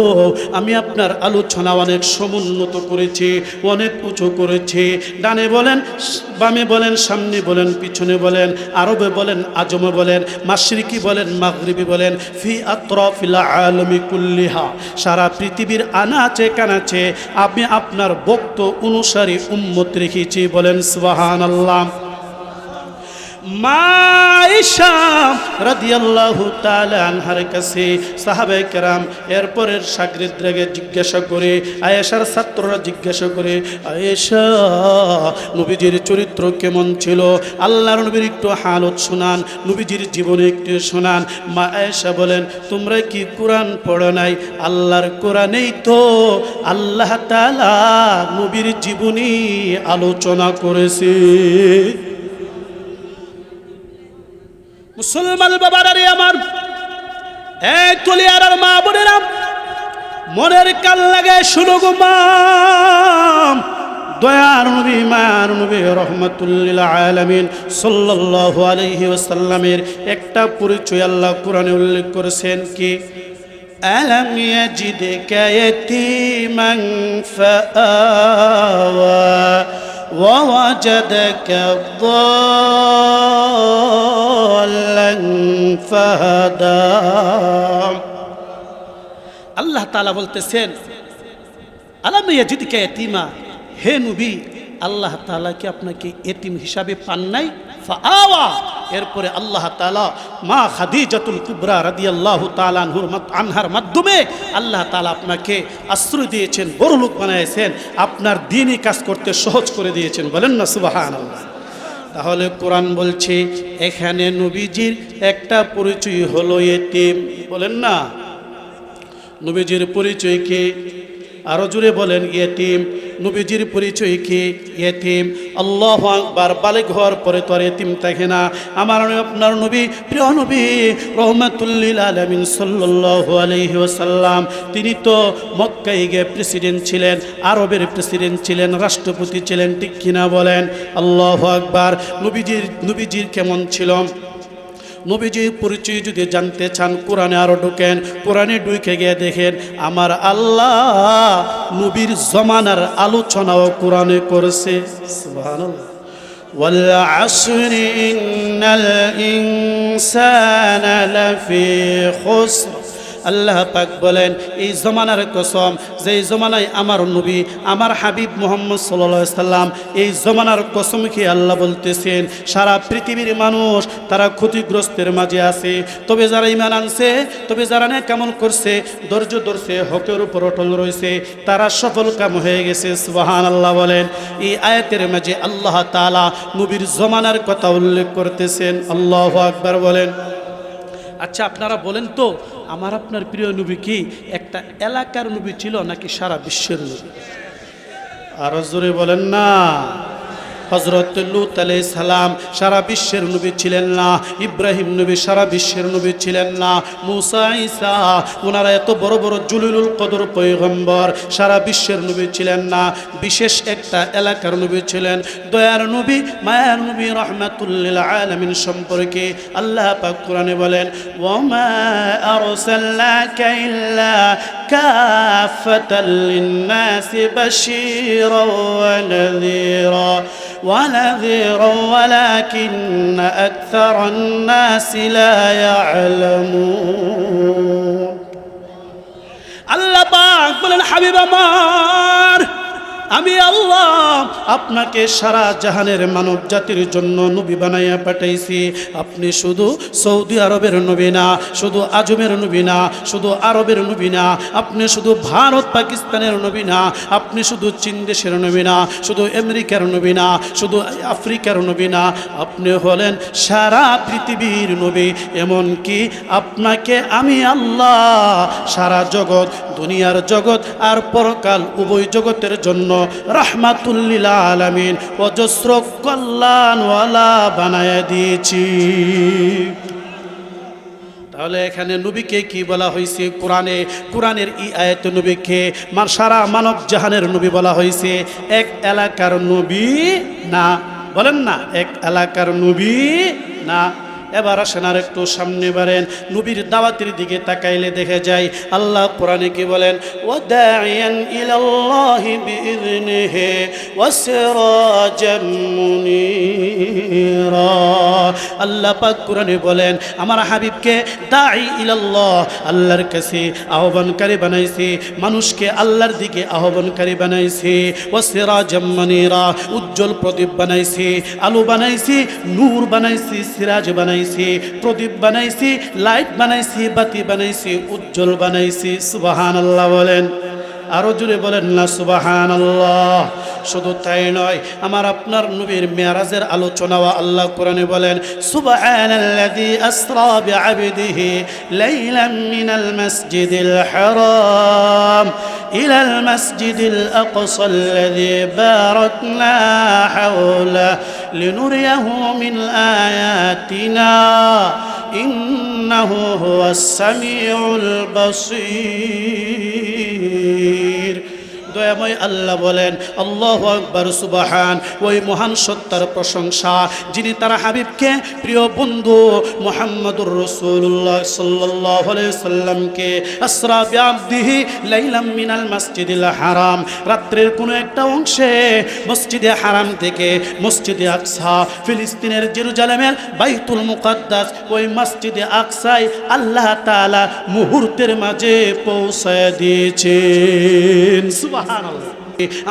আমি আপনার আলোচনা অনেক সমুন্নত করেছি, অনেক উঁচু করেছি। ডানে বলেন, বামে বলেন, সামনে বলেন, পিছনে বলেন, আরবে বলেন, আজমে বলেন, মাশরিকি বলেন, মাগরিবি বলেন, ফি আতরাফিল আলামি কুল্লিহা, সারা পৃথিবীর আনাচে কানাচে আমি আপনার ভক্ত অনুসারী উম্মত রেখেছি। বলেন সুবহানাল্লাহ। মা আয়েশা রাদিয়াল্লাহু তাআলা আনহার কাছে সাহাবায়ে কেরাম এরপরের শাগির্দরাকে জিজ্ঞাসা করে, আয়েশার ছাত্ররা জিজ্ঞাসা করে, আয়েশা নবীজির চরিত্র কেমন ছিল? আল্লাহর নবীর একটু হালত শোনান, নবীজির জীবনে একটু শোনান। মা আয়েশা বলেন, তোমরা কি কোরআন পড়ো নাই? আল্লাহর কোরআনেই তো আল্লাহ তাআলা নবীর জীবনী আলোচনা করেছে। মুসলমান বাবারা রে আমার, এক তলিয়ার আর মা বোনেরা, মনের কান লাগে শুনো গো মা, দয়ার নবী মায়ার নবী রাহমাতুল লিল আলামিন সাল্লাল্লাহু আলাইহি ওয়াসাল্লামের একটা পরিচয় আল্লাহ কোরআনে উল্লেখ করেছেন কি, আলাম ইয়াজিদকা ইয়াতীমান ফাআওয়া ووجدك ضالا فهدى। আল্লাহ তাআলা বলতেছেন, আলাম ইয়াজিদকা ইয়াতীমা, হে নবী আল্লাহ তাআলা কি আপনাকে এতিম হিসাবে পান নাই? ফাআওয়া, এরপরে আল্লাহ তাআলা মা খাদিজাতুল কুবরা রাদিয়াল্লাহু তাআলা আনহার মাধ্যমে আল্লাহ তাআলা আপনাকে আশ্রয় দিয়েছেন, বড় লোক বানিয়েছেন, আপনার দ্বীনি কাজ করতে সহজ করে দিয়েছেন। বলেন না সুবহানাল্লাহ। তাহলে কোরআন বলছে এখানে নবীজির একটা পরিচয় হলো এতিম। বলেন না, নবীজির পরিচয় কি? আরো জুড়ে বলেন ইয়েতিম। নবীজির পরিচয় কি? ইয়েতিম। আল্লাহু আকবার। বালিগ হওয়ার পরে তো আর ইয়েতিম থাকে না। আমার আপনার নবী, প্রিয় নবী রহমাতুল লিল আলামিন সাল্লাল্লাহু আলাইহি ওয়াসাল্লাম, তিনি তো মক্কায় গিয়ে প্রেসিডেন্ট ছিলেন, আরবের প্রেসিডেন্ট ছিলেন, রাষ্ট্রপতি ছিলেন, ঠিক কিনা বলেন? আল্লাহু আকবার। নবীজির কেমন ছিল? নবীজির পরিচয় যদি জানতে চান কোরআনে আরো ঢুকেন, কোরআনে ঢুকে গিয়ে দেখেন আমার আল্লাহ নবীর জমানার আলোচনাও কোরআনে করেছে। সুবহানাল্লাহ। ওয়াল আসরি ইন্নাল ইনসানা লাফি খুসর। আল্লাহ পাক বলেন এই জমানার কসম, যেই জমানায় আমার নবী আমার হাবিব মুহাম্মদ সাল্লাল্লাহু আলাইহি সাল্লাম, এই জমানার কসম কি আল্লাহ বলতেছেন সারা পৃথিবীর মানুষ তারা ক্ষতিগ্রস্তের মাঝে আছে। তবে যারা ঈমান আনছে, তবে যারা নেক আমল করছে, ধৈর্য ধরছে, হকের উপর অটল রয়েছে, তারা সফল কাম হয়ে গেছে। সুবহানাল্লাহ বলেন। এই আয়াতের মাঝে আল্লাহ তাআলা নবীর জমানার কথা উল্লেখ করতেছেন। আল্লাহু আকবার বলেন। আচ্ছা আপনারা বলেন তো, আমার আপনার প্রিয় নবী কি একটা এলাকার নবী ছিল নাকি সারা বিশ্বের নবী? আরো জোরে বলেন না। হযরত লূত আলাইহিস সালাম সারা বিশ্বের নবী ছিলেন না, ইব্রাহিম নবী সারা বিশ্বের নবী ছিলেন না, মুসা ঈসা ওনারা এত বড় বড় জলিলুল কদর পয়গম্বর সারা বিশ্বের নবী ছিলেন না, বিশেষ একটা এলাকার নবী ছিলেন। দয়ার নবী, মায়ার নবী রাহমাতুল লিল আলামিন সম্পর্কে আল্লাহ পাক কোরআনে বলেন ওয়ামা আরসালনাকা ইল্লা কাফাতাল লিন্নাসি বাশীরাও ওয়া নাযীরা ولكن أكثر الناس لا يعلمون। আল্লাহ পাক বলেন হাবিব আমার, আমি আল্লাহ আপনাকে সারা জাহানের মানব জাতির জন্য নবী বানাইয়া পাঠাইছি। আপনি শুধু সৌদি আরবের নবী না, শুধু আজমের নবী না, শুধু আরবের নবী না, আপনি শুধু ভারত পাকিস্তানের নবী না, আপনি শুধু চীন দেশের নবী না, শুধু আমেরিকার নবী না, শুধু আফ্রিকার নবী না, আপনি হলেন সারা পৃথিবীর নবী। এমনকি আপনাকে আমি আল্লাহ সারা জগৎ, দুনিয়ার জগৎ আর পরকাল উভয় জগতের জন্য রাহমাতুল লিল আলামিন অজস্র কল্যাণওয়ালা বানায়া দিয়েছি। তাহলে এখানে নবীকে কি বলা হয়েছে? কোরআনের এই আয়াতে নবীকে সারা মানব জাহানের নবী বলা হয়েছে, এক এলাকার নবী না। বলেন না, এক এলাকার নবী না। এবার আসেন আর একটু সামনে বাড়েন, নবীর দাওয়াতের দিকে তাকাইলে দেখে যায় আল্লাহ কোরআনে কি বলেন ওয়াদাইয়ান ইলাল্লাহি বিইযনিহি ওয়াসিরাজাম মুনীরা। আল্লাহ পাক কোরআনে বলেন আমার হাবিবকে দাঈ ইলাল্লাহ, আল্লাহর কাছে আহ্বানকারী বানাইছি, মানুষকে আল্লাহর দিকে আহ্বানকারী বানাইছি। ওয়াসিরাজাম মুনীরা, উজ্জ্বল প্রদীপ বানাইছি, আলো বানাইছি, নূর বানাইছি, সিরাজ বানাইছি, প্রদীপ বানাইছি, লাইট বানাইছি, বাতি বানাইছি, উজ্জ্বল বানাইছি। সুবহানাল্লাহ বলেন। আরো জোরে বলেন না সুবহানাল্লাহ। শুধু তাই নয়, আমার আপনার নবীর মেরাজের আলোচনাও আল্লাহ কোরআনে বলেন সুবহানাল্লাযী আসরা বিআবদিহি লাইলাম মিনাল মাসজিদিল হারাম ইলাল মাসজিদিল আকসাল্লাযী বারাকনা হাওলা লিনুরিয়াহু মিন আয়াতিনা ইন্নাহু হুয়াস সামিউল বাসীর। দয়াময় আল্লাহ বলেন আল্লাহু আকবার সুবহান। ওই মহান সত্তার প্রশংসা যিনি তার হাবিবকে প্রিয় বন্ধু মুহাম্মদুর রাসূলুল্লাহ সাল্লাল্লাহু আলাইহি সাল্লামকে আসরা বিআবদিহি লাইলাম মিনাল মাসজিদিল হারাম, রাত্রের কোনো একটা অংশে মসজিদে হারাম থেকে মসজিদে আকসা, ফিলিস্তিনের জেরুজালেমের বাইতুল মুকাদ্দাস, ওই মসজিদে আকসায় আল্লাহ তাআলা মুহূর্তের মাঝে পৌঁছায় দিয়েছেন। সুবহানাল্লাহ।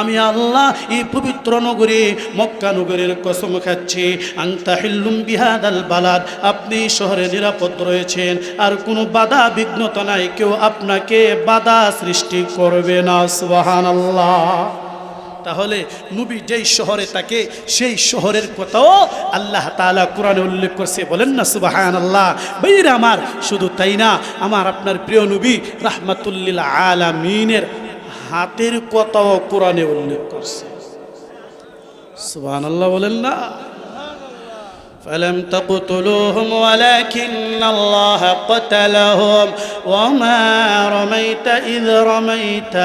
আমি আল্লাহ এই পবিত্র নগরী মক্কা নগরীর কসম খাচ্ছি আনতা হিল্লুম বিহাদাল বালাদ, আপনি শহরে নিরাপদ রয়েছেন, আর কোনো বাধা বিঘ্নতা নাই, কেউ আপনাকে বাধা সৃষ্টি করবে না। সুবহানাল্লাহ। তাহলে নবী যেই শহরে থাকে সেই শহরের কথাও আল্লাহ তাআলা কোরআনে উল্লেখ করছে। বলেন না সুবহানাল্লাহ। ভাইরা আমার, শুধু তাই না, আমার আপনার প্রিয় নবী রাহমাতুল লিল আলামিনের হাতের কথাও কোরআনে উল্লেখ করছে। সুবহানাল্লাহ বলেন না? فلم تقتلوهم ولكن الله قتلهم وما رميت إذ رميت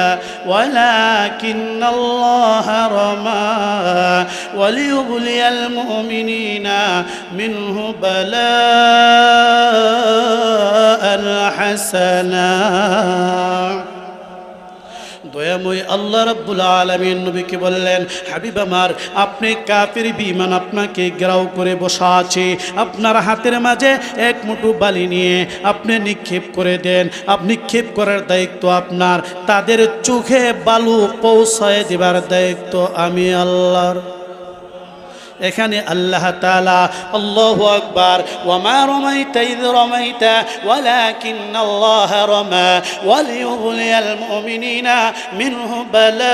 ولكن الله رمى وليبلي المؤمنين منه بلاء حسنا। দয়াময় আল্লাহ রাব্বুল আলামিন নবীকে বললেন, হাবিব আমার, আপনি কাফির বিমান আপনাকে ঘেরাও করে বসা আছে, আপনার হাতের মাঝে এক মুঠো বালি নিয়ে আপনি নিক্ষেপ করে দেন। আপনি নিক্ষেপ করার দায়িত্ব আপনার, তাদের চোখে বালু পৌঁছায় দেবার দায়িত্ব আমি আল্লাহর। এখানে আল্লাহ তাআলা আল্লাহু আকবার, ওয়ামা রামাইতা ইয রামাইতা ওয়ালাকিন্নাল্লাহা রামা ওয়ালিয়ুবলিয়াল মুমিনিনা মিনহু বালাআন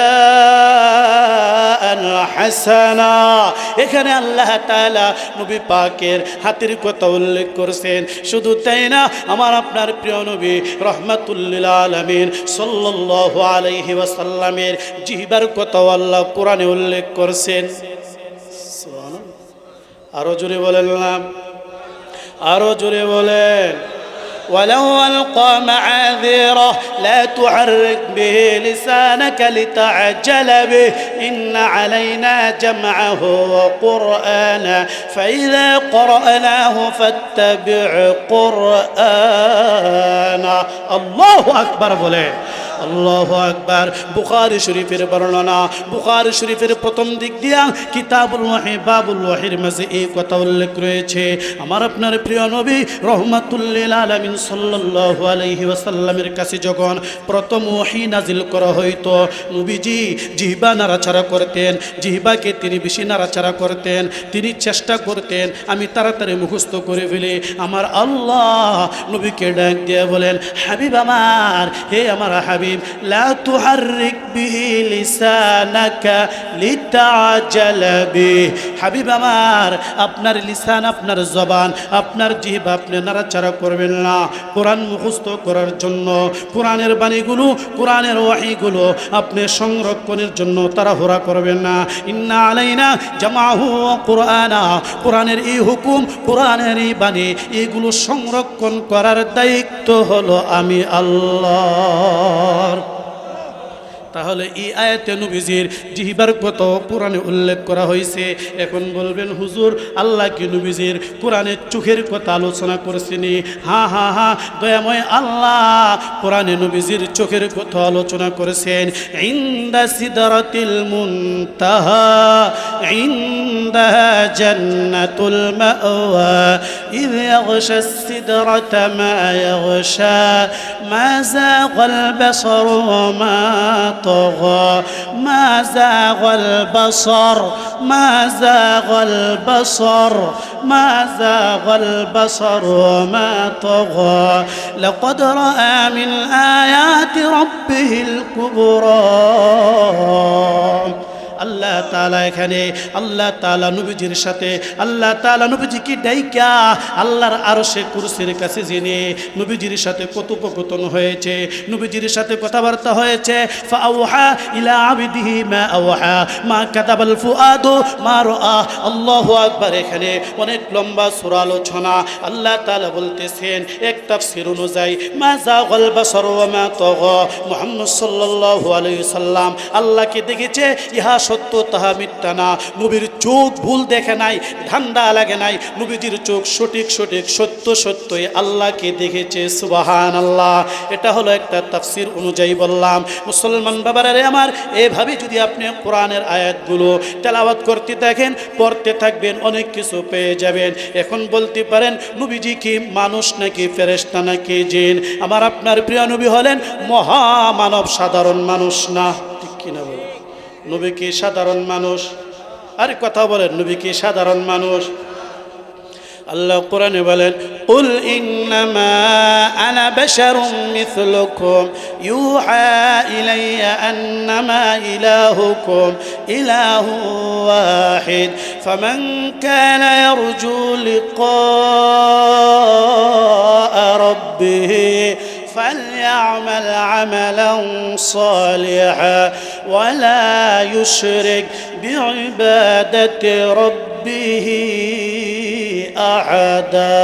হাসানা। এখানে আল্লাহ তাআলা নবী পাকের হাতের কথা উল্লেখ করেছেন। শুধু তাই না, আমার আপনার প্রিয় নবী রাহমাতুল লিল আলামিন সাল্লাল্লাহু আলাইহি ওয়াসাল্লামের জিহবার কথাও আল্লাহ কোরআনে উল্লেখ করেছেন। আরো জোরে বলেন না, আরো জোরে বলেন। ولو ألقى معاذيره لا تحرك به لسانك لتعجل به إن علينا جمعه وقرآنه فإذا قرأناه فاتبع قرآنه। الله أكبر বলে, আল্লাহু আকবার। বুখারী শরীফের বর্ণনা, বুখারী শরীফের প্রথম দিক দিয়া কিতাবুল ওয়াহি বাবুল ওয়াহির মাঝে এই কথা উল্লেখ রয়েছে। আমার আপনার প্রিয় নবী রাহমাতুল লিল আলামিন সাল্লাল্লাহু আলাইহি ওয়াসাল্লামের কাছে যখন প্রথম ওয়াহি নাজিল করা হইতো, নবীজি জিহ্বা নাড়াচাড়া করতেন, জিহ্বাকে তিনি বেশি নাড়াচাড়া করতেন, তিনি চেষ্টা করতেন আমি তাড়াতাড়ি মুখস্থ করে ফেলি। আমার আল্লাহ নবীকে ডাক দিয়ে বলেন, হাবিব আমার, হে আমার হাবিব, لا تحرك به لسانك لتعجل به। হাবিব আমার, আপনার লিসান, আপনার জবান, আপনার জিহ্বা আপনি নাড়াচাড়া করবেন না কোরআন মুখস্থ করার জন্য। কোরআনের বাণীগুলো, কোরআনের ওয়াহিগুলো আপনি সংরক্ষণের জন্য তাড়াহুড়া করবেন না। ইন্না আলাইনা জামাহু ওয়া কুরআনা, কোরআনের এই হুকুম, কোরআনের এই বাণী, এগুলো সংরক্ষণ করার দায়িত্ব হলো আমি আল্লাহ। তাহলে এই আয়াতে নবীজির জিহ্বার কথা কোরআনে উল্লেখ করা হয়েছে। এখন বলবেন, হুজুর, আল্লাহ কি নবীজির কোরআনের চোখের কথা আলোচনা করেছেনি? হ্যাঁ হ্যাঁ হ্যাঁ, দয়াময় আল্লাহ কোরআনে নবীজির চোখের কথা আলোচনা করেছেন। ইনদা সিদরাতিল মুনতাহা ইনদাহা জান্নাতুল মাওয়া ইয ইয়াগশাস সিদরাতা মা ইয়াগশা মা যাগাল বাসারু ওয়া মা طغى ما زاغ البصر ما زاغ البصر ما زاغ البصر وما طغى لقد رأى من آيات ربه الكبرى। আল্লাহ তাআলা এখানে আল্লাহ তাআলা নবীজির সাথে, আল্লাহ তাআলা নবীজিকে ডাইকা আল্লাহর আরশে কুরসির কাছে জেনে নবীজির সাথে কথোপকথন হয়েছে, নবীজির সাথে কথাবার্তা হয়েছে। ফাআওহা ইলা আবদিহি মা আওহা মা কাতাবাল ফুআদু মা রাআ। আল্লাহু আকবার। এখানে অনেক লম্বা সূরা আলোচনা। আল্লাহ তাআলা বলতেছেন এক তাফসীর অনুযায়ী, মা যাগাল বাসার ওয়া মা তাগা। মুহাম্মদ সাল্লাল্লাহু আলাইহি সাল্লাম আল্লাহকে দেখেছে, ইহা সত্য তাহা মিথ্যা না। নবীর চোখ ভুল দেখে নাই, ঠান্ডা লাগে নাই, নবীজির চোখ সঠিক সঠিক সত্য সত্যই আল্লাহকে দেখেছে। সুবহানাল্লাহ। এটা হলো একটা তাফসীর অনুযায়ী বললাম। মুসলমান বাবারা আমার, এভাবে যদি আপনি কোরআনের আয়াতগুলো তেলাওয়াত করতে থাকেন, পড়তে থাকবেন, অনেক কিছু পেয়ে যাবেন। এখন বলতে পারেন, নবীজি কি মানুষ নাকি ফেরেশতা নাকি জিন? আমার আপনার প্রিয় নবী হলেন মহামানব, সাধারণ মানুষ না। ঠিক কিনা বলেন? নবী কি সাধারণ মানুষ? আরে কথা বলেন, নবী কি সাধারণ মানুষ? আল্লাহ কোরআনে বলেন, কুল ইন্নামা আনা বাশারুম মিথলুকুম ইউহা ইলাইয়া আন্নামা ইলাহুকুম ইলাহু ওয়াহিদ ফামান কানা ইয়ারজু লিকা রাব্বিহি يعمل عملا صالحا ولا يشرك بعبادة ربه أحدا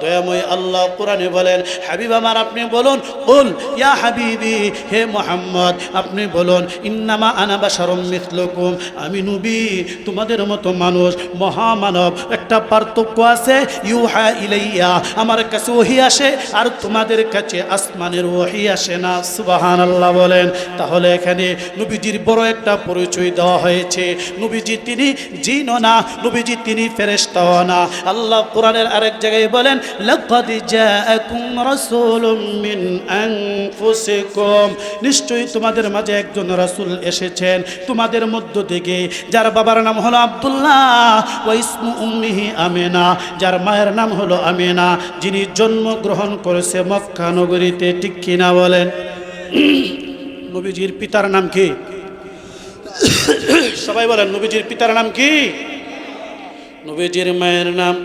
দয়াময় আল্লাহ কোরআনে বলেন, হাবিব আমার আপনি বলুন, কুল ইয়া হাবিবি, হে মুহাম্মদ আপনি বলুন, ইন্নামা আনা বাশারুম মিসলুকুম, আমি নবী তোমাদের মতো মানুষ, মহামানব। একটা পার্থক্য আছে, ইউহা ইলাইয়া, আমার কাছে ওহী আসে, আর তোমাদের কাছে আসমানের ওহী আসে না। সুবহানাল্লাহ বলেন। তাহলে এখানে নবীজির বড় একটা পরিচয় দেওয়া হয়েছে। নবীজি তিনি জিনও না, নবীজি তিনি ফেরেশতাও না। আল্লাহ কোরআনের আরেক জায়গায় বলেন, লাকাদ জাআকুম রাসূলুম মিন আনফুসিকুম, নিশ্চয়ই তোমাদের মাঝে একজন রাসূল এসেছেন তোমাদের মধ্য থেকে, যার বাবার নাম হলো আব্দুল্লাহ, ওয়া ইসমু উম্মিহি আমিনা, যার মায়ের নাম হলো আমিনা, যিনি জন্মগ্রহণ করেছে মক্কা নগরীতে। ঠিক কিনা বলেন? নবীজির পিতার নাম কি? সবাই বলেন, নবীজির পিতার নাম কি? নবীজির মায়ের নাম?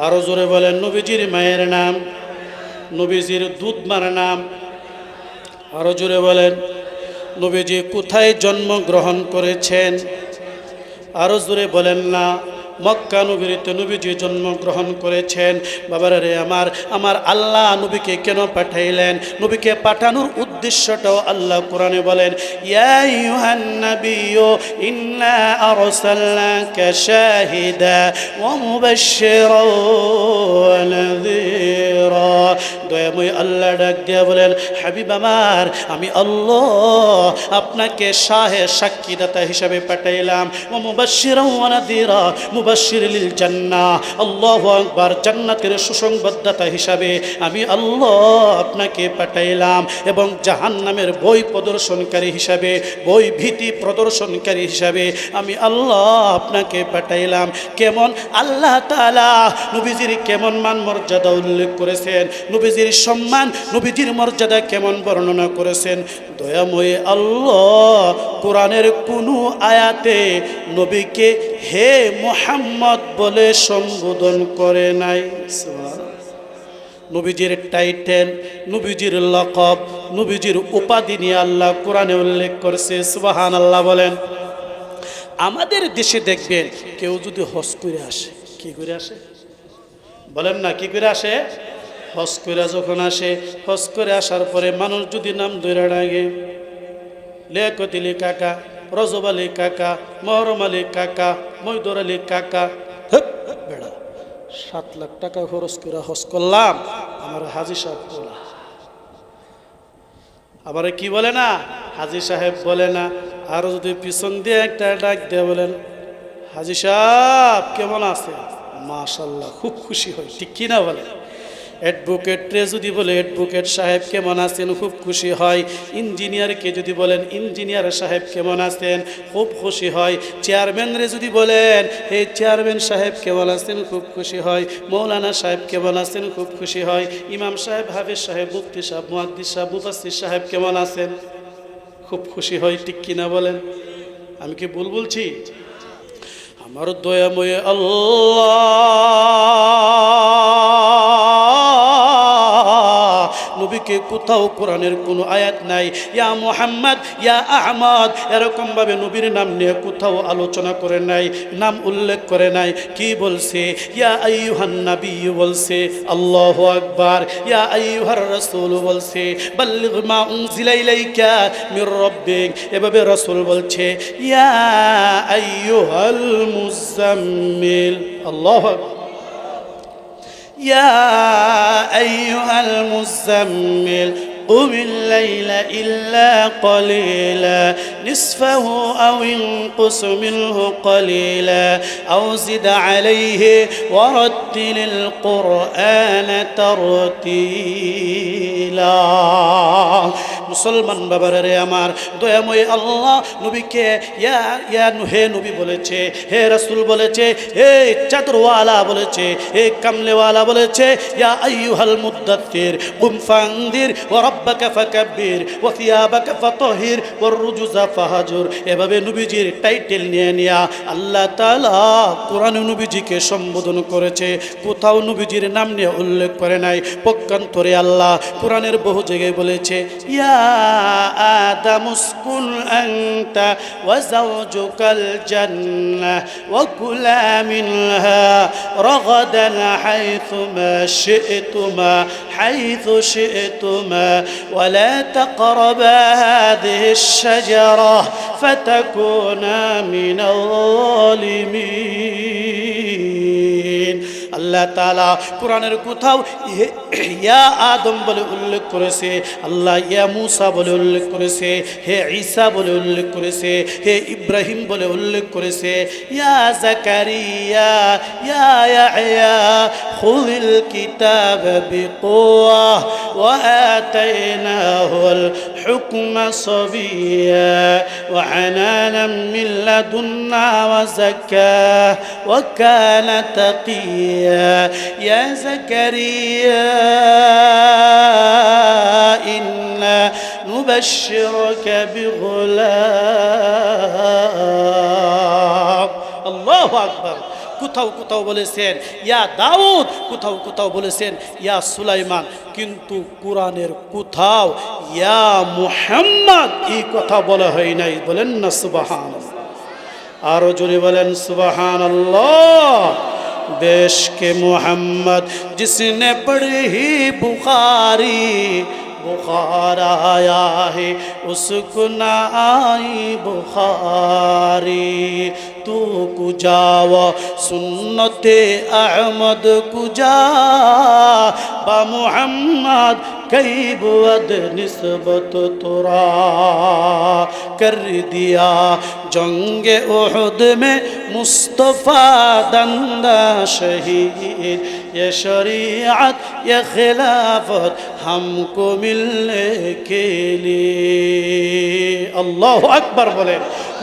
আরো জোরে বলেন, নবীজির মায়ের নাম? নবীজির দুধমার নাম? আরো জোরে বলেন। নবীজি কোথায় জন্মগ্রহণ করেছেন? আরো জোরে বলেন না। মক্কা নগরীতে নবীজি জন্মগ্রহণ করেছেন। বাবারা রে আমার, আমার আল্লাহ নবীকে কেন পাঠাইলেন? নবীকে পাঠানোর উদ্দেশ্যটাও আল্লাহ কোরআনে বলেন, ইয়া আইয়ুহান নাবিয়্যু ইন্না আরসালনাকা শাহিদা ওয়া মুবাশশিরাও ওয়া নাযীরা। দয়াময় আল্লাহ ডাক দিয়া বলেন, হাবিব আমার, আমি আল্লাহ আপনাকে সাক্ষীদাতা হিসাবে পাঠাইলাম। ওয়া মুবাশশিরাও ওয়া নাযীরা, মুবাশশির লিল জান্নাহ, আল্লাহু আকবার, জান্নাতের সুসংবাদদাতা হিসাবে আমি আল্লাহ আপনাকে পাঠাইলাম, এবং জাহান্নামের বই প্রদর্শনকারী হিসাবে, বই ভীতি প্রদর্শনকারী হিসাবে আমি আল্লাহ আপনাকে পাঠাইলাম। কেমন আল্লাহ তাআলা নবীজির কেমন মান মর্যাদা উল্লেখ করেছেন, নবীজির সম্মান, নবীজির মর্যাদা কেমন বর্ণনা করেছেন। দয়াময় আল্লাহ কোরআনের কোনো আয়াতে নবীকে হে মুহাম্মদ বলে সম্বোধন করে নাই। নবীজির টাইটেল, নবীজির লকব, নবীজির উপাধি নিয়ে আল্লাহ কোরআনে উল্লেখ করছে। সুবহানাল্লাহ বলেন। আমাদের দেশে দেখবেন কেউ যদি হজ করে আসে, কি করে আসে বলেন না, কি করে আসে? হজ করে যখন আসে, হজ করে আসার পরে মানুষ যদি নাম ধরে ডাকে, লিয়াকত আলী কাকা, রজব আলী কাকা, মহরম আলী কাকা, মইদুর আলী কাকা, বেড়া 7 লাখ টাকা খরচ করে হজ করলাম, আমার হাজী সাহেব বলে। আবার কি বলে না, হাজী সাহেব বলে না। আর যদি পিছন দিয়ে একটা ডাক দিয়ে বলেন, হাজী সাহেব কেমন আছে, মাশাআল্লাহ, খুব খুশি হয়। ঠিক কিনা বলে? অ্যাডভোকেটরে যদি বলে, অ্যাডভোকেট সাহেব কেমন আছেন, খুব খুশি হয়। ইঞ্জিনিয়ারকে যদি বলেন, ইঞ্জিনিয়ার সাহেব কেমন আছেন, খুব খুশি হয়। চেয়ারম্যানরে যদি বলেন, এই চেয়ারম্যান সাহেব কেমন আছেন, খুব খুশি হয়। মৌলানা সাহেব কেমন আছেন, খুব খুশি হয়। ইমাম সাহেব, হাফেজ সাহেব, মুফতি সাহেব, মুহাদ্দিস সাহেব, মুফাসসির সাহেব কেমন আছেন, খুব খুশি হয়। ঠিক কিনা বলেন? আমি কি ভুল বলছি? আমার দয়াময় আল্লাহ নবীকে কোথাও কোরআনের কোনো আয়াত নাই ইয়া মুহাম্মদ, ইয়া আহমদ এরকম ভাবে নবীর নাম নিয়ে কোথাও আলোচনা করে নাই, নাম উল্লেখ করে নাই। কি বলছে? ইয়া আইয়ুহান নবী বলছে, আল্লাহু আকবার। ইয়া আইয়ুহার রাসূল বলছে, বাল্লিগ মা উনজিলা ইলাইকা মির রাব্বিক। এভাবে রাসূল বলছে, ইয়া আইয়ুহাল মুজাম্মিল। আল্লাহু আকবার। يا أيها المزمل قم الليل إلا قليلا نصفه أو انقص منه قليلا أو زد عليه ورتل القرآن ترتيلا। মুসলমান বাবারা রে আমার, দয়াময় আল্লাহ নবীকে হে নবী বলেছে, হে রাসূল বলেছে, হে চাদরওয়ালা বলেছে, হে কামলেওয়ালা বলেছে, ইয়া আইয়ুহাল মুদ্দাত্তির কুম ফানদির ওয়া রাব্বাকা ফাকাব্বির ওয়া থিয়াবাকা ফাতাহির ওয়ার রুজুজা ফাহাজুর। এভাবে নবীজির টাইটেল নিয়ে নিয়া আল্লাহ তাআলা কোরআনে নবীজিকে সম্বোধন করেছে, কোথাও নবীজির নাম নিয়ে উল্লেখ করে নাই। পক্ষান্তরে আল্লাহ কোরআনের বহু জায়গায় বলেছে, ইয়া আদামুসকুন আনতা ওয়া যাওজুকাল জান্নাহ ওয়া কুলা মিনহা রাগাদান হাইথুমা শি'তুমা ওয়া লা তাকরাবা হাযিহিশ শাজারা ফাতাকুনা মিনাল যালিমিন। আল্লাহ তাআলা কোরআনের কোথাও ইয়া আদম বলে উল্লেখ করেছে, আল্লাহ ইয়া মূসা বলে উল্লেখ করেছে, হে ঈসা বলে উল্লেখ করেছে, হে ইব্রাহিম বলে উল্লেখ করেছে, ইয়া জাকারিয়া ইয়া ইয়াহইয়া খুযিল কিতাবা বিকুওয়া ওয়া আতাইনাহুল হুকমা সাবিয়্যা ওয়া হানানাম মিন লাদুন্না ওয়া যাক্কাহ ওয়া কানা তাকিয়্যা। ইয়া জাকারিয়া ইন্না নুবাশশিরুকা বিগুলাম। আল্লাহু আকবার। কোথাও কোথাও বলেছেন ইয়া দাউদ, কোথাও কোথাও বলেছেন ইয়া সুলাইমান, কিন্তু কোরআনের কোথাও ইয়া মুহাম্মদ এই কথা বলা হয় নাই। বলেন না সুবহানাল্লাহ। আরো জোরে বলেন সুবহানাল্লাহ। देश के मोहम्मद जिसने पढ़ी ही बुखारी, बुखार आया है उसको ना आई बुखारी। तू कुजावा सुन्नते अहमद कुजा बा मुहम्मद कई बुअद निस्बत तुरा कर दिया जंगे उहुद में मुस्तफ़ा दंदा शहीद। ये शरीयत ये खिलाफत हमको मिलने के लिए। अल्लाहु अकबर बोले।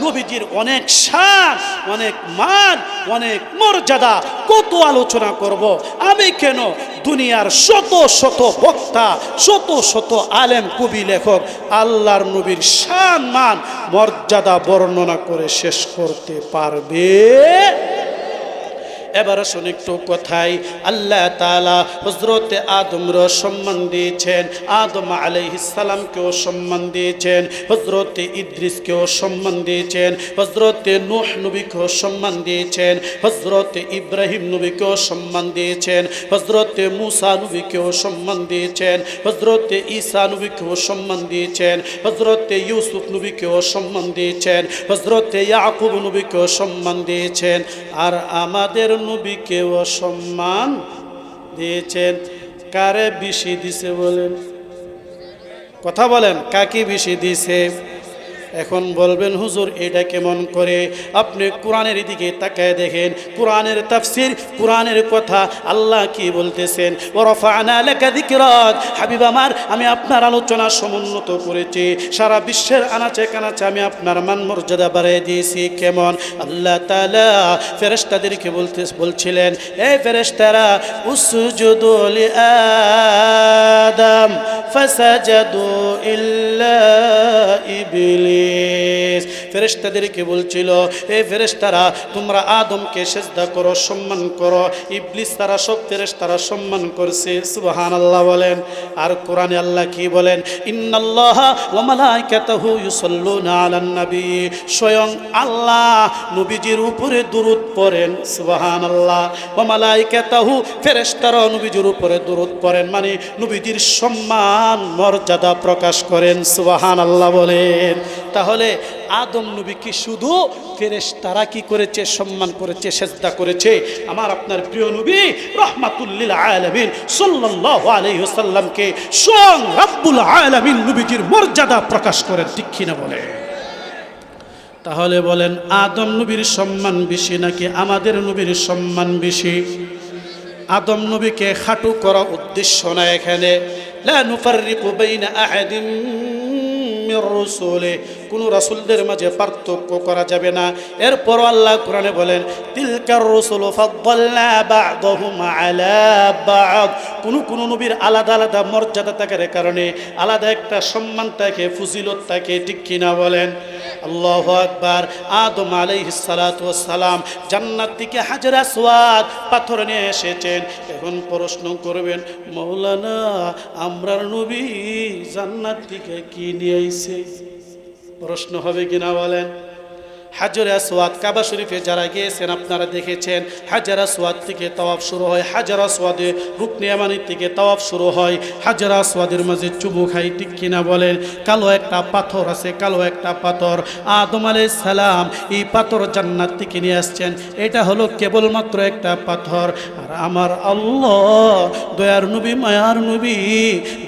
নবীজির অনেক শান, অনেক মান, অনেক মর্যাদা, কত আলোচনা করব। আমি কেন, দুনিয়ার শত শত বক্তা, শত শত আলেম কবি লেখক আল্লাহর নবীর শান মান মর্যাদা বর্ণনা করে শেষ করতে পারবে? এবার আসুন একটু কথাই। আল্লাহ তাআলা হযরতে আদমর সম্মান দিয়েছেন, আদম আলাইহিস সালামকেও সম্মান দিয়েছেন, হযরতে ইদ্রিসকেও সম্মান দিয়েছেন, হযরতে নূহ নবীকেও সম্মান দিয়েছেন, হযরতে ইব্রাহিম নবীকেও সম্মান দিয়েছেন, হযরতে মূসা নবীকেও সম্মান দিয়েছেন, হযরতে ঈসা নবীকেও সম্মান দিয়েছেন, হযরতে ইউসুফ নবীকেও সম্মান দিয়েছেন, হযরতে ইয়াকুব নবীকেও সম্মান দিয়েছেন। আর আমাদের নবীকেও সম্মান দিয়েছেন। কারে বেশি দিছে বলেন? কথা বলেন, কাকে বেশি দিছে? এখন বলবেন হুজুর এটা কেমন করে? আপনি কোরআনের দিকে তাকায় দেখেন, কোরআনের তাফসীর, কোরআনের কথা আল্লাহ কি বলতেছেন। ওয়া রাফা'না লাকা যিকরাক। হাবিব আমার, আমি আপনার আলোচনা সমুন্নত করেছি, সারা বিশ্বের আনাচে কানাচে আমি আপনার মান মর্যাদা বাড়িয়ে দিয়েছি। কেমন? আল্লাহ তাআলা ফেরেশতাদেরকে বলছিলেন, এই ফেরেশতারা উসজুদু লি আদম ফাসাজাদু ইল্লা ইবলিস। ফেরেশতাদেরকে বলছিল, এই ফেরেশতারা তোমরা আদমকে সিজদা করো, সম্মান করো। ইবলিস তারা সব ফেরেশতারা সম্মান করছে। সুবহানাল্লাহ বলেন। আর কোরআনে আল্লাহ কি বলেন? ইন্নাল্লাহা ওয়া মালাইকাতাহু ইউসাল্লুনা আলান নবী। স্বয়ং আল্লাহ নবীজির উপরে দুরূদ পড়েন। সুবহানাল্লাহ। ওয়া মালাইকাতাহু, ফেরেশতারা নবীজির উপরে দুরূদ পড়েন, মানে নবীজির সম্মান মর্যাদা প্রকাশ করেন। সুবহানাল্লাহ বলেন। তাহলে আদম নবী কি শুধু ফেরেশতারা কি করেছে? সম্মান করেছে, সিজদা করেছে। আমার আপনার প্রিয় নবী রাহমাতুল লিল আলামিন সাল্লাল্লাহু আলাইহি ওয়াসাল্লামকে স্বয়ং রব্বুল আলামিন নবীজির মর্যাদা প্রকাশ করেন। ঠিক কি না বলে? তাহলে বলেন, আদম নবীর সম্মান বেশি নাকি আমাদের নবীর সম্মান বেশি? আদম নবীকে খাটো করা উদ্দেশ্য না এখানে। লা নুফাররিকু বাইনা আহাদিন মির রুসুলি, কোন রাসূলদের মাঝে পার্থক্য করা যাবে না। এরপর আল্লাহ কোরআনে বলেন তিলকার রুসুলু ফাদ্দালনা বা'দাহুম আলা বা'দ, কোন নবীর আলাদা আলাদা মর্যাদা থাকার কারণে আলাদা একটা সম্মান থাকে, ফজিলত থাকে, ঠিক কিনা বলেন? আল্লাহু আকবার। আদম আলাইহিস সালাতু ওয়াস সালাম জান্নাত থেকে হাজর আসওয়াদ পাথর নিয়ে এসেছেন। এখন প্রশ্ন করবেন, মাওলানা আমরার নবী জান্নাত থেকে কি নিয়ে আইছে? প্রশ্ন হবে কিনা বলেন? হাজরে আসওয়াদ, কাবা শরীফে যারা গিয়েছেন আপনারা দেখেছেন, হাজার আসওয়াদ থেকে তাওয়াফ শুরু হয়, হাজার আসওয়াদে রুকনে ইয়ামানি থেকে তাওয়াফ শুরু হয়, হাজার আসওয়াদের মাঝে চুমু খাই, ঠিক কিনা বলেন? কালো একটা পাথর আছে, কালো একটা পাথর, আদম আলাইহিস সালাম এই পাথর জান্নাত থেকে নিয়ে আসছেন। এটা হলো কেবলমাত্র একটা পাথর। আর আমার আল্লাহ দয়ার নবী, মায়ার নবী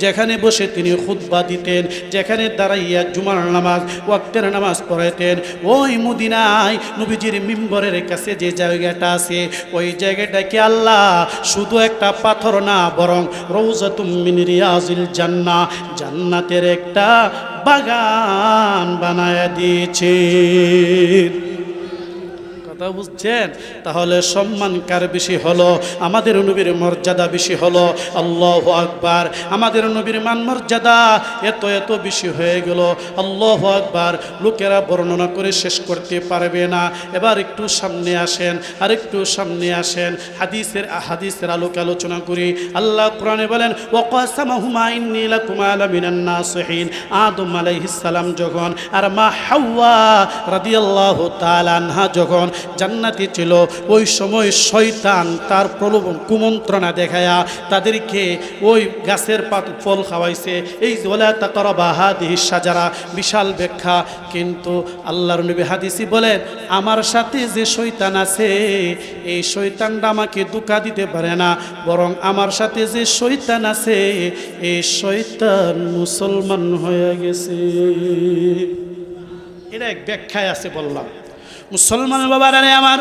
যেখানে বসে তিনি খুতবা দিতেন, যেখানে দাঁড়াইয়া জুমার নামাজ, ওয়াক্তের নামাজ পড়াইতেন, ওই মদিনায় নবীজির মিম্বরের কাছে যে জায়গাটা আছে, ওই জায়গাটাকে আল্লাহ শুধু একটা পাথর না, বরং রওজাতুম মিন রিয়াজিল জান্নাহ, জান্নাতের একটা বাগান বানায়া দিয়েছে। কথা বুঝছেন? তাহলে সম্মান কার বেশি হলো? আমাদের নবীর মর্যাদা বেশি হলো। আল্লাহু আকবার। আমাদের নবীর মান মর্যাদা এত এত বেশি হয়ে গেল, আল্লাহু আকবার, লোকেরা বর্ণনা করে শেষ করতে পারবে না। এবার একটু সামনে আসেন, আর একটু সামনে আসেন, হাদিসের আলোকে আলোচনা করি। আল্লাহ কোরআনে বলেন ওয়াকাসামাহুমা ইন্নী লাকুমা লামিনান নাসিহিন। আদম আলাইহিস সালাম যখন আর মা হাওয়া রাদিয়াল্লাহু তাআলা আনহা যখন জান্নাতে ছিল, ওই সময় শয়তান তার প্রলোভন কুমন্ত্রণা দেখায়া তাদেরকে ওই গাছের ফল খাওয়াইছে। এই ওয়ালা তাকরাবা হাদিহি শাজারা, বিশাল ব্যাখ্যা। কিন্তু আল্লাহর নবী হাদিসে বলেন আমার সাথে যে শয়তান আছে, এই শয়তানটা আমাকে ধোঁকা দিতে পারে না, বরং আমার সাথে যে শয়তান আছে, এই শয়তান মুসলমান হয়ে গেছে। এটা এক ব্যাখ্যায় আছে বললাম। মুসলমান বাবারা রে আমার,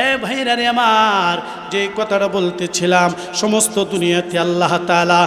এ ভাইরা রে আমার, যে কথাটা বলতেছিলাম, সমস্ত দুনিয়াতে আল্লাহ তাআলা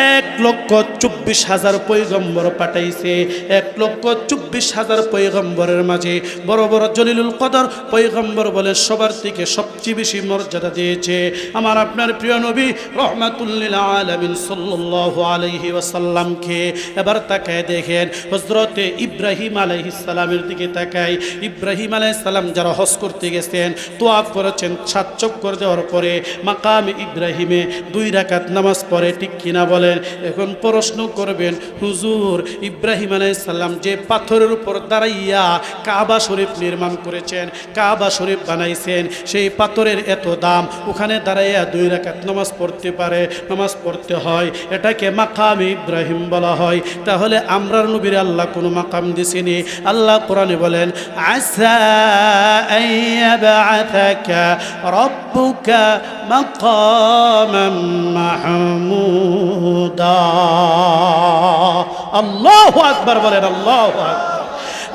1,24,000 পয়গম্বর পাঠাইছে। 1,24,000 পয়গম্বরের মাঝে বড় বড় জলিলুল কদর পয়গম্বর বলে সবার থেকে সবচেয়ে বেশি মর্যাদা দিয়েছে আমার আপনার প্রিয় নবী রাহমাতুল লিল আলামিন সাল্লাল্লাহু আলাইহি ওয়াসাল্লামকে। এবার তাকায় দেখেন হযরতে ইব্রাহিম আলাইহিস সালামের দিকে তাকায়। ইব্রাহিম আলাইহিস সালাম যারা হজ করতে গেছেন, তোয়াফ করেছেন, 7 চক্কর দেওয়ার পরে মাকাম ইব্রাহিমে 2 রাকাত নামাজ পড়ে, ঠিক কিনা বলেন? এখন প্রশ্ন করবেন, হুজুর ইব্রাহিম আলাইহিস সালাম যে পাথরের উপর দাঁড়াইয়া কাবা শরীফ নির্মাণ করেছেন, কাবা শরীফ বানাইছেন, সেই পাথরের এত দাম, ওখানে দাঁড়াইয়া 2 রাকাত নামাজ পড়তে পারে, নামাজ পড়তে হয়, এটাকে মাকাম ইব্রাহিম বলা হয়। তাহলে আমরার নবীর আল্লাহ কোনো মাকাম দিছেনি? আল্লাহ কোরআনে বলেন আসা আইয়াবআসাকা রব্বুকা মাকামান মাহমুদা। আল্লাহু আকবার বলেন, আল্লাহু আকবার।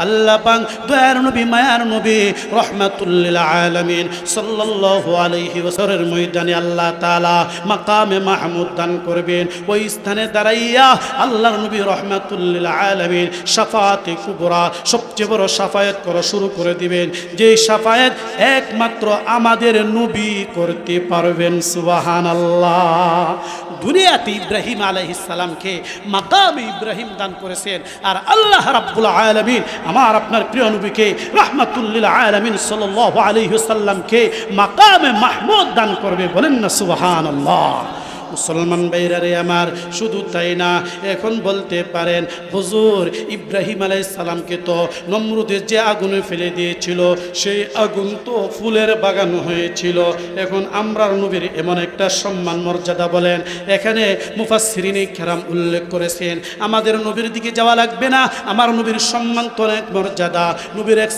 আল্লাহ পাক দয়ার নবী, মায়ার নবী রাহমাতুল লিল আলামিন সাল্লাল্লাহু আলাইহি ওয়াসাল্লামের ময়দানে আল্লাহ তাআলা মাকামে মাহমুদ দান করবেন। ওই স্থানে দাঁড়াইয়া আল্লাহর নবী রাহমাতুল লিল আলামিন শাফাআতে কুবরা, সবচেয়ে বড় শাফায়াত করা শুরু করে দিবেন, যে শাফায়াত একমাত্র আমাদের নবী করতে পারবেন। সুবহানাল্লাহ। দুনিয়াতে ইব্রাহিম আলাইহিস সালামকে মাকামে ইব্রাহিম দান করেছেন, আর আল্লাহ রাব্বুল আলামিন আমার আপনার প্রিয় নবীকে রাহমাতুল লিল আলামিন সাল্লাল্লাহু আলাইহি ওয়াসাল্লামকে মাকামে মাহমুদ দান করবে। বলেন না সুবহানাল্লাহ। মুসলমান ভাইরা রে আমার, শুধু তাই না, এখন বলতে পারেন হুজুর ইব্রাহিম আলাইহিস সালামকে তো নমরুদের যে আগুনে ফেলে দিয়েছিল, সেই আগুন তো ফুলের বাগান হয়েছিল। এখন আমরার নবীর এমন একটা সম্মান মর্যাদা বলেন, এখানে মুফাসসিরিনে কেরাম উল্লেখ করেছেন আমাদের নবীর দিকে যাওয়া লাগবে না, আমার নবীর সম্মান তো অনেক মর্যাদা। নবীর এক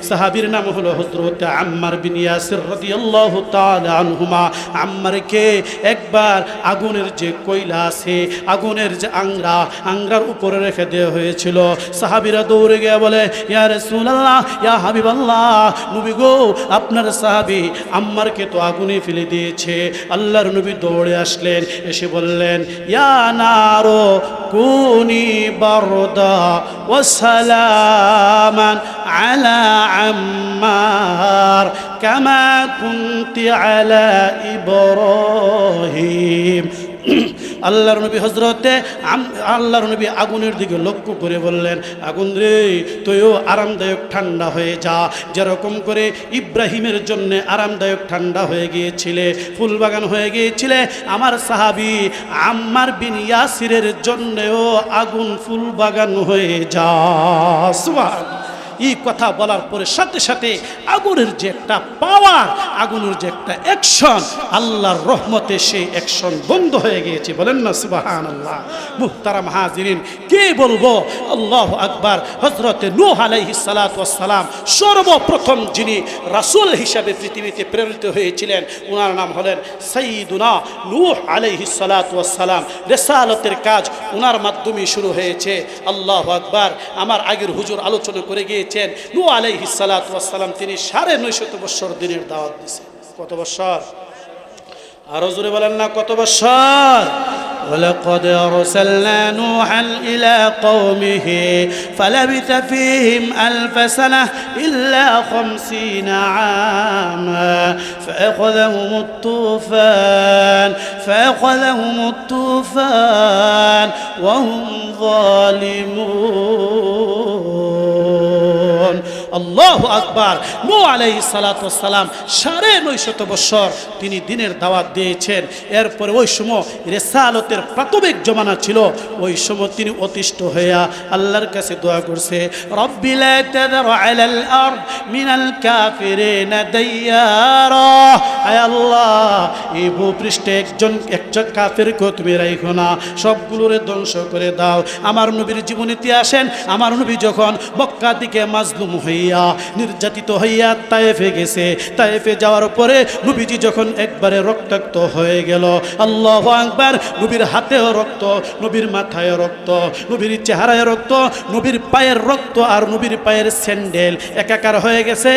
সাহাবীর নাম হলো হযরত আম্মার বিন ইয়াসির রাদিয়াল্লাহু তাআলা আনহুমা। আম্মারকে একবার আগুনের যে কয়লা আছে, আগুনের যে আংরার উপরে রেখে দেওয়া হয়েছিল। সাহাবীরা দৌড়ে গিয়ে বলে, ইয়া রাসূলুল্লাহ, ইয়া হাবিবাল্লাহ, নবী গো, আপনার সাহাবী আম্মারকে তো আগুনে ফেলে দিয়েছে। আল্লাহর নবী দৌড়ে আসলেন, এসে বললেন, ইয়া নারো কুনি বারদা ওয়া সালামান আলা আম্মার কামা কুনতি আলা ইব্রাহিম। আল্লাহর নবী আগুনের দিকে লক্ষ্য করে বললেন, আগুন রে, তুইও আরামদায়ক ঠান্ডা হয়ে যা, যেরকম করে ইব্রাহিমের জন্য আরামদায়ক ঠান্ডা হয়ে গিয়েছিলে, ফুলবাগান হয়ে গিয়েছিলে, আমার সাহাবী আম্মার বিন ইয়াসিরের জন্যেও আগুন ফুলবাগান হয়ে যা। সুবহানাল্লাহ। এই কথা বলার পরে সাথে সাথে আগুনের যে একটা পাওয়ার, আগুনের যে একটা অ্যাকশন, আল্লাহর রহমতে সেই অ্যাকশন বন্ধ হয়ে গিয়েছে। বলেন না সুবহানাল্লাহ। মুহতারাম হাজিরিন, কে বলবো আল্লাহু আকবার। হযরতে নূহ আলাইহিস সালাতু ওয়াস সালাম সর্বপ্রথম যিনি রাসূল হিসাবে পৃথিবীতে প্রেরিত হয়েছিলেন, ওনার নাম হলেন সাইয়্যিদুনা নূহ আলাইহিস সালাতু ওয়াস সালাম। রিসালাতের কাজ ওনার মাধ্যমে শুরু হয়েছে। আল্লাহু আকবার। আমার আগের হুজুর আলোচনা করে গিয়েছেন, নূহ আলাইহিস সালাতু ওয়াস সালাম তিনি 950 বছর দিনের দাওয়াত দিয়েছেন। কত বছর? আরো জোরে বলেন না, কত বছর? ولقد أرسلنا نوحا إلى قومه فلبث فيهم 1000 سنة إلا 50 عاما فأخذهم الطوفان وهم ظالمون। আল্লাহু আকবার। নূহ আলাইহিস সালাতু ওয়াস সালাম 950 বছর তিনি দিনের দাওয়াত দিয়েছেন। এরপরে ওই সময় রিসালাতের প্রাথমিক জমানা ছিল। ওই সময় তিনি অতিষ্ঠ হইয়া আল্লাহর কাছে দোয়া করছে, রব্বি লা তাযর আলাল আরদ মিনাল কাফিরিনা দাইয়ারা। আয় আল্লাহ, এই ভূপৃষ্ঠে একজন কাফিরকে তুমি রাখো না, সবগুলোরে ধ্বংস করে দাও। আমার নবীর জীবনীতে আসেন, আমার নবী যখন মক্কা থেকে মাজলুম হইয়া নির্যাতিত হইয়া তায়েফে গেছে, তায়েফে যাওয়ার পরে নবীজি যখন একবারে রক্তাক্ত হয়ে গেল, আল্লাহু আকবার, নবীর হাতেও রক্ত, নবীর মাথায় রক্ত, নবীর চেহারায় রক্ত, নবীর পায়ের রক্ত আর নবীর পায়ের স্যান্ডেল একাকার হয়ে গেছে,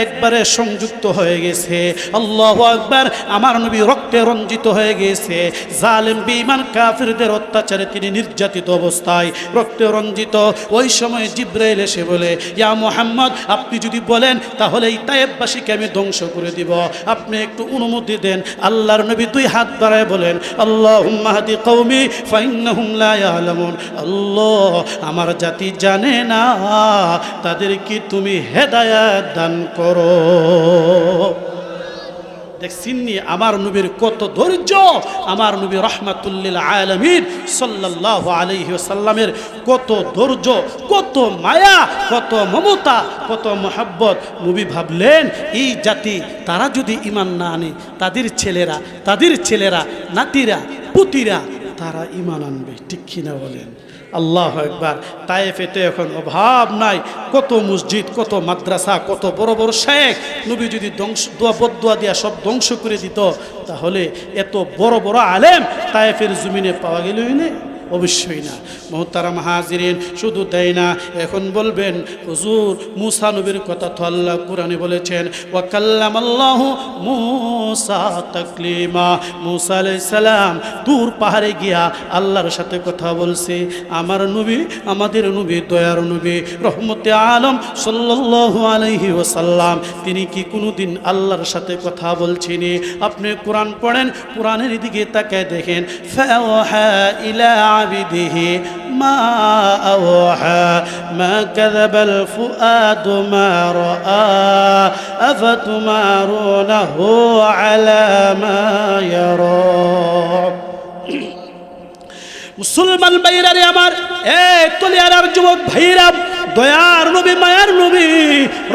একবারে সংযুক্ত হয়ে গেছে। আল্লাহু আকবার। আমার নবী রক্তে রঞ্জিত হয়ে গেছে। জালেম বেঈমান কাফিরদের অত্যাচারে তিনি নির্যাতিত অবস্থায় রক্তে রঞ্জিত। ওই সময় জিবরাইল এসে বলে, ইয়া মুহাম্মদ, আপনি যদি বলেন তাহলে এই তায়েফবাসীকে আমি ধ্বংস করে দিব, আপনি একটু অনুমতি দেন। আল্লাহর নবী 2 হাত বাড়ায় বলেন, আল্লাহুম্মা হাদি কওমি ফাইন্নাহুম লা ইয়ালামুন। আল্লাহ, আমার জাতি জানে না, তাদেরকে তুমি হেদায়েত দান করো। দেখছেন আমার নবীর কত ধৈর্য, আমার নবী রাহমাতুল লিল আলামিন সাল্লাল্লাহু আলাইহি ওয়াসাল্লামের কত ধৈর্য, কত মায়া, কত মমতা, কত মহব্বত। নবী ভাবলেন এই জাতি তারা যদি ঈমান না আনে, তাদের ছেলেরা, নাতিরা, পুতিরা তারা ঈমান আনবে। ঠিক কিনা বলেন? আল্লাহু আকবার। তায়েফেতে এখন অভাব নাই, কত মসজিদ, কত মাদ্রাসা, কত বড় বড় শেখ। নবী যদি বদদুয়া দিয়া সব ধ্বংস করে দিত, তাহলে এত বড় বড় আলেম তায়েফের জমিনে পাওয়া গেলই না? অবশ্যই না। মুহতারাম হাজিরিন, শুধু তাই না, এখন বলবেন হুজুর মুসা নবীর কথা তো আল্লাহ কোরআনে বলেছেন, ওয়া কাল্লামাল্লাহু মুসা তাকলিমা। মুসা আলাইহিস সালাম দূর পাহাড়ে গিয়া আল্লাহর সাথে কথা বলছে। আমার নবী, আমাদের নবী, দয়ার নবী, রহমতে আলম সাল্লাল্লাহু আলাইহি ওয়াসাল্লাম, তিনি কি কোনোদিন আল্লাহর সাথে কথা বলছেন? আপনি কোরআন পড়েন, কোরআনের দিকে তাকায় দেখেন, ফাওহা ইলা عبده ما أوحى ما كذب الفؤاد ما رأى أفتمارونه على ما يرى। মুসলমান ভাইরা রে আমার, এক তলিয়ার যুবক ভাইরা, দয়ার নবী, মায়ার নবী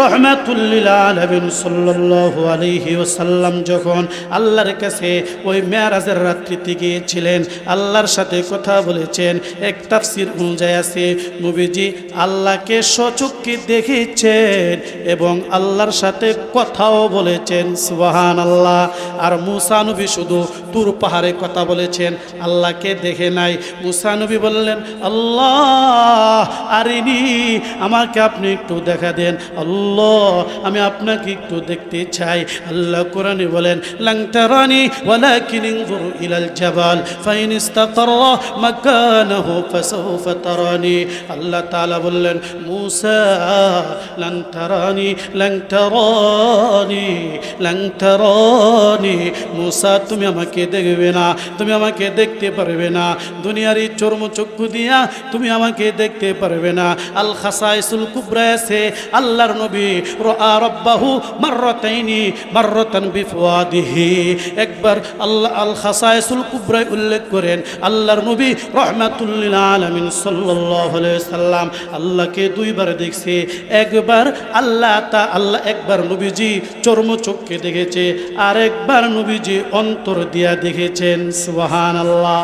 রহমাতুল লিল আলামিন সাল্লাল্লাহু আলাইহি ওয়াসাল্লাম যখন আল্লাহর কাছে ওই মেরাজের রাত্রিতে গিয়েছিলেন, আল্লাহর সাথে কথা বলেছেন। এক তাফসীর অনুযায়ী আছে নবীজি আল্লাহকে স্বচক্ষে দেখেছেন এবং আল্লাহর সাথে কথাও বলেছেন। সুবহানাল্লাহ। আর মুসা নবী শুধু তুর পাহাড়ে কথা বলেছেন, আল্লাহকে দেখে নাই। মুসা নবী বললেন, আল্লাহ আরিনি, আমাকে আপনি একটু দেখা দেন আল্লাহ, আমি আপনাকে একটু দেখতে চাই। আল্লাহ কোরআনে বলেন, লান তারানি ওয়ালাকিন ইনজুর ইলাল জাবাল ফাইন ইসতাকাররা মাকানাহু ফাসাউফা তারানি। আল্লাহ তাআলা বললেন, মুসা লান তারানি লান তারানি লান তারানি, মুসা তুমি আমাকে দেখবে না, তুমি আমাকে দেখতে পারবে না, দুনিয়ার এই চর্মচক্ষু দিয়া তুমি আমাকে দেখতে পারবে না। আল খাসাইসুল কুবরা আছে আল্লাহর নবী রাআ রাব্বাহু মাররাতাইনি মাররাতান বিফওয়াদিহি, একবার আল্লাহ আল খাসাইসুল কুবরা উল্লেখ করেন আল্লাহর নবী রাহমাতুল লিল আলামিন সাল্লাল্লাহু আলাইহি সাল্লাম আল্লাহকে দুইবার দেখছে। একবার আল্লাহ একবার নবীজি চর্মচক্ষে দেখেছে, আর একবার নবীজি অন্তর দিয়া দেখেছেন। সুবহানাল্লাহ।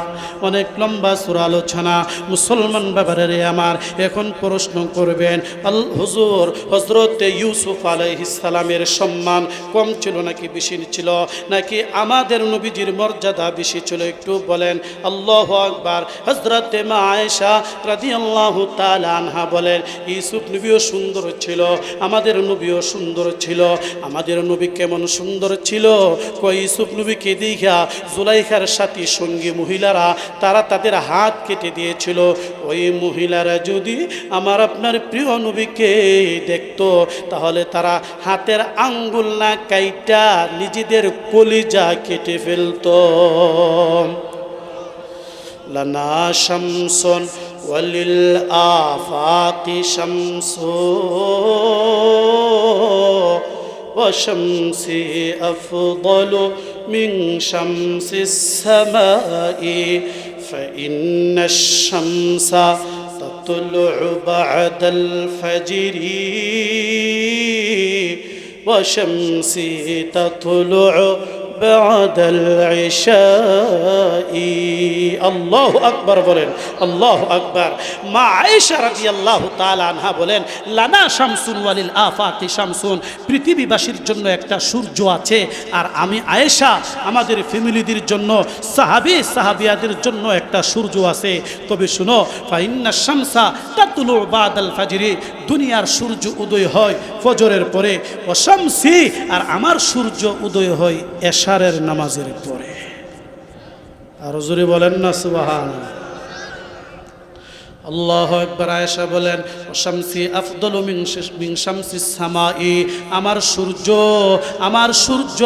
অনেক লম্বা সূরা আলোচনা। মুসলমান বাবারে আমার, এখন প্রশ্ন করবেন, হুজুর হযরত ইউসুফ আলাইহিস সালামের সম্মান কম ছিল নাকি বেশি ছিল, নাকি আমাদের নবীজির মর্যাদা বেশি ছিল? একটু বলেন। আল্লাহু আকবার। হযরত মা আয়েশা রাদিয়াল্লাহু তাআলা আনহা বলেন, ইউসুফ নবীও সুন্দর ছিল, আমাদের নবীও সুন্দর ছিল। আমাদের নবী কেমন সুন্দর ছিল? কই ইউসুফ নবীকে দেখা জুলাইখার সাথী সঙ্গী মহিলারা তারা তাদের হাত কেটে দিয়েছিল। ওই মহিলারা যদি আমার আপনার প্রিয় নবীকে দেখতো, তাহলে তারা হাতের আঙ্গুল না কাইটা নিজেদের কলিজা কেটে ফেলতো। লানা শামসুন ওয়ালিল আফাকি শামসু ওয়া শামসি আফদালু মিন শামসিস সামাই ফাইন্নাশ শামসা তাতলুউ বা'দাল ফাজরি ওয়া শামসি তাতলুউ বা'দাল ইশাই। আল্লাহু আকবার বলেন, আল্লাহু আকবার। মা আয়েশা রাদিয়াল্লাহু তাআলা আনহা বলেন, লানা শামসুন ওয়ালিল আফাকি শামসুন, পৃথিবীবাসীর জন্য একটা সূর্য আছে, আর আমি আয়েশা আমাদের ফ্যামিলিদের জন্য, সাহাবিয়াদের জন্য একটা সূর্য আছে। তবে শুনো, ফাইন্নাশ শামসা তাতলু বা'দাল ফাজরি, দুনিয়ার সূর্য উদয় হয় ফজরের পরে, ওয়া শামসি, আর আমার সূর্য উদয় হয় এশারের নামাজের পরে। আর জোরে বলেন না সুবহানাল্লাহ। আল্লাহু আকবার। আয়েশা বলেন, শামসি আফদলু মিন শামসিস সামাই, আমার সূর্য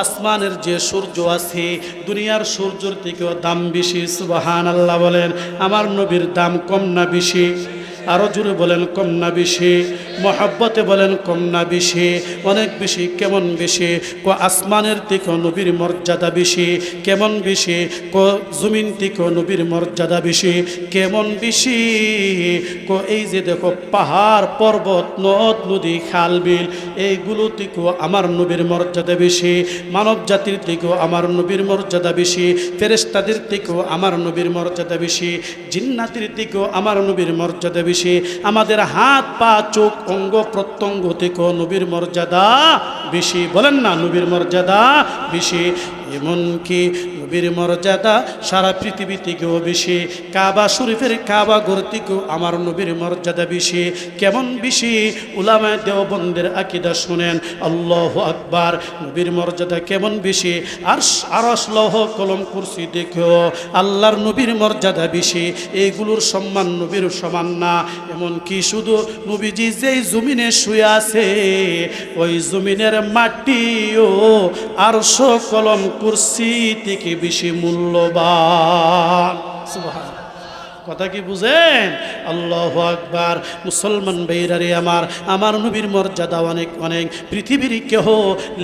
আসমানের যে সূর্য আছে দুনিয়ার সূর্যের থেকেও দাম বেশি। সুবহানাল্লাহ বলেন। আমার নবীর দাম কম না বেশি? আরো জোরে বলেন, কম না বেশি? মহব্বতে বলেন, কম না বেশি? অনেক বেশি। কেমন বেশি? আসমানের থেকেও নবীর মর্যাদা বেশি। কেমন বেশি? জমিন থেকেও নবীর মর্যাদা বেশি। কেমন বেশি? এই যে দেখো পাহাড় পর্বত নদ নদী খাল বিল, এইগুলো থেকেও আমার নবীর মর্যাদা বেশি। মানব জাতির থেকেও আমার নবীর মর্যাদা বেশি। ফেরেশতাদের থেকেও আমার নবীর মর্যাদা বেশি। জিন্নাতের থেকেও আমার নবীর মর্যাদা বেশি। আমাদের হাত পা চোখ অঙ্গ প্রত্যঙ্গ থেকেও নবীর মর্যাদা বেশি। বলেন না, নবীর মর্যাদা বেশি। এমনকি নবীর মর্যাদা সারা পৃথিবী থেকেও বেশি। কাবা শরীফের কাবা ঘর থেকেও আমার নবীর মর্যাদা বেশি। কেমন বেশি? উলামায়ে দেওবন্দের আকীদা শুনেন। আল্লাহু আকবার। নবীর মর্যাদা কেমন বেশি? আরশ লৌহ কলম কুরসি দেখেও আল্লাহর নবীর মর্যাদা বেশি। এইগুলোর সম্মান নবীর সমান না। এমনকি শুধু নবীজি যেই জমিনে শুয়ে আছে ওই জমিনের মাটিও আরশ কলম কুরসি থেকে বেশি মূল্যবান। সুবহানাল্লাহ। কথা কি বুঝেন? আল্লাহু আকবার। মুসলমান ভাইরা রে আমার, আমার নবীর মর্যাদা অনেক অনেক, পৃথিবীর কেহ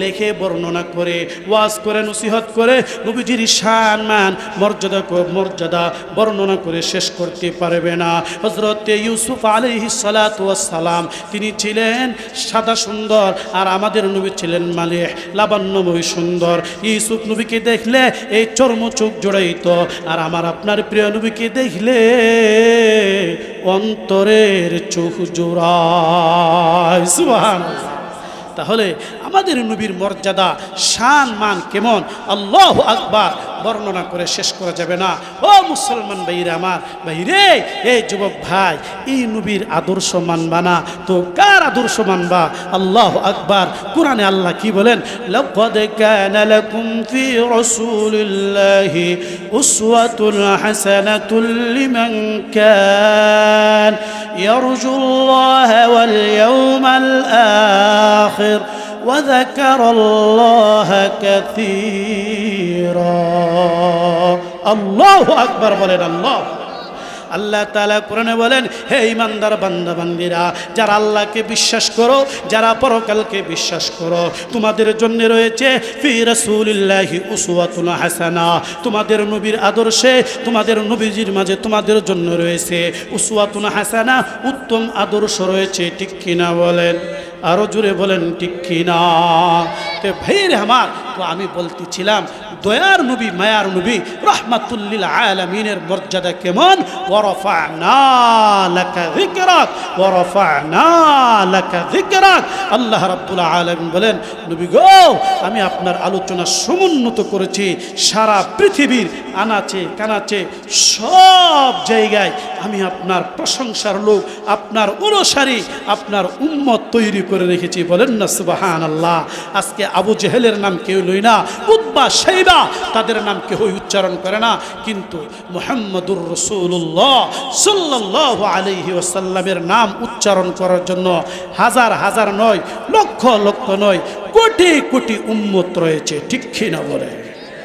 লেখে বর্ণনা করে, ওয়াজ করে, নসিহত করে নবীজির শান মান মর্যাদা বর্ণনা করে শেষ করতে পারবে না। হযরত ইউসুফ আলাইহিস সালাতু ওয়াস সালাম তিনি ছিলেন সাদা সুন্দর, আর আমাদের নবী ছিলেন মালিহ লাবণ্যময় সুন্দর। ইউসুফ নবীকে দেখলে এই চর্ম চোখ জোড়াইতো, আর আমার আপনার প্রিয় নবীকে দেখলে অন্তরের চোখ জোড়ায়। সুবহানাল্লাহ। তাহলে আমাদের নবীর মর্যাদা শান মান কেমন, আল্লাহু আকবার, বর্ণনা করে শেষ করা যাবে না। ও মুসলমান ভাইরা আমার, ভাইরে এই যুবক ভাই, এই নবীর আদর্শ মানবা না তো কার আদর্শ মানবা? আল্লাহু আকবার। কোরআনে আল্লাহ কি বলেন? লাকাদ কানা লাকুম ফি রাসূলিল্লাহি উসওয়াতুন হাসানাতুন লিমান কান ইয়ারজুল্লাহা ওয়াল ইয়াওমাল আখির وذكر الله كثيرا। আল্লাহু আকবার বলেন। আল্লাহ তাআলা কোরআনে বলেন, হে ঈমানদার বান্দা বান্দীরা, যারা আল্লাহকে বিশ্বাস করো, যারা পরকালকে বিশ্বাস করো, তোমাদের জন্য রয়েছে ফি রাসূলিল্লাহি উসওয়াতুন হাসানা, তোমাদের নবীর আদর্শে, তোমাদের নবীজির মাঝে তোমাদের জন্য রয়েছে উসওয়াতুন হাসানা, উত্তম আদর্শ রয়েছে। ঠিক কিনা বলেন? আরো জোরে বলেন ঠিক কিনা? তো ভাইরে আমার, তো আমি বলতেছিলাম দয়ার নবী, মায়ার নবী, রাহমাতুল লিল আলামিনের মর্যাদা কেমন? ওয়ারাফা'না লাকা যিকরাক, ওয়ারাফা'না লাকা যিকরাক। আল্লাহ রাব্বুল আলামিন বলেন, নবী গো, আমি আপনার আলোচনা সমুন্নত করেছি সারা পৃথিবীর আনাচে কানাচে সব জায়গায়। আমি আপনার প্রশংসার লোক, আপনার অনুসারী, আপনার উম্মত তৈরি করে রেখেছি। বলেন না সুবহানাল্লাহ। আজকে আবু জেহেলের নাম কেউ লই না, উতবা শাইবা তাদের নাম কেউ উচ্চারণ করে না, কিন্তু মুহাম্মদুর রাসূলুল্লাহ সাল্লাল্লাহু আলাইহি ওয়াসাল্লামের নাম উচ্চারণ করার জন্য হাজার হাজার নয়, লক্ষ লক্ষ নয়, কোটি কোটি উম্মত রয়েছে। ঠিক কি না বলে?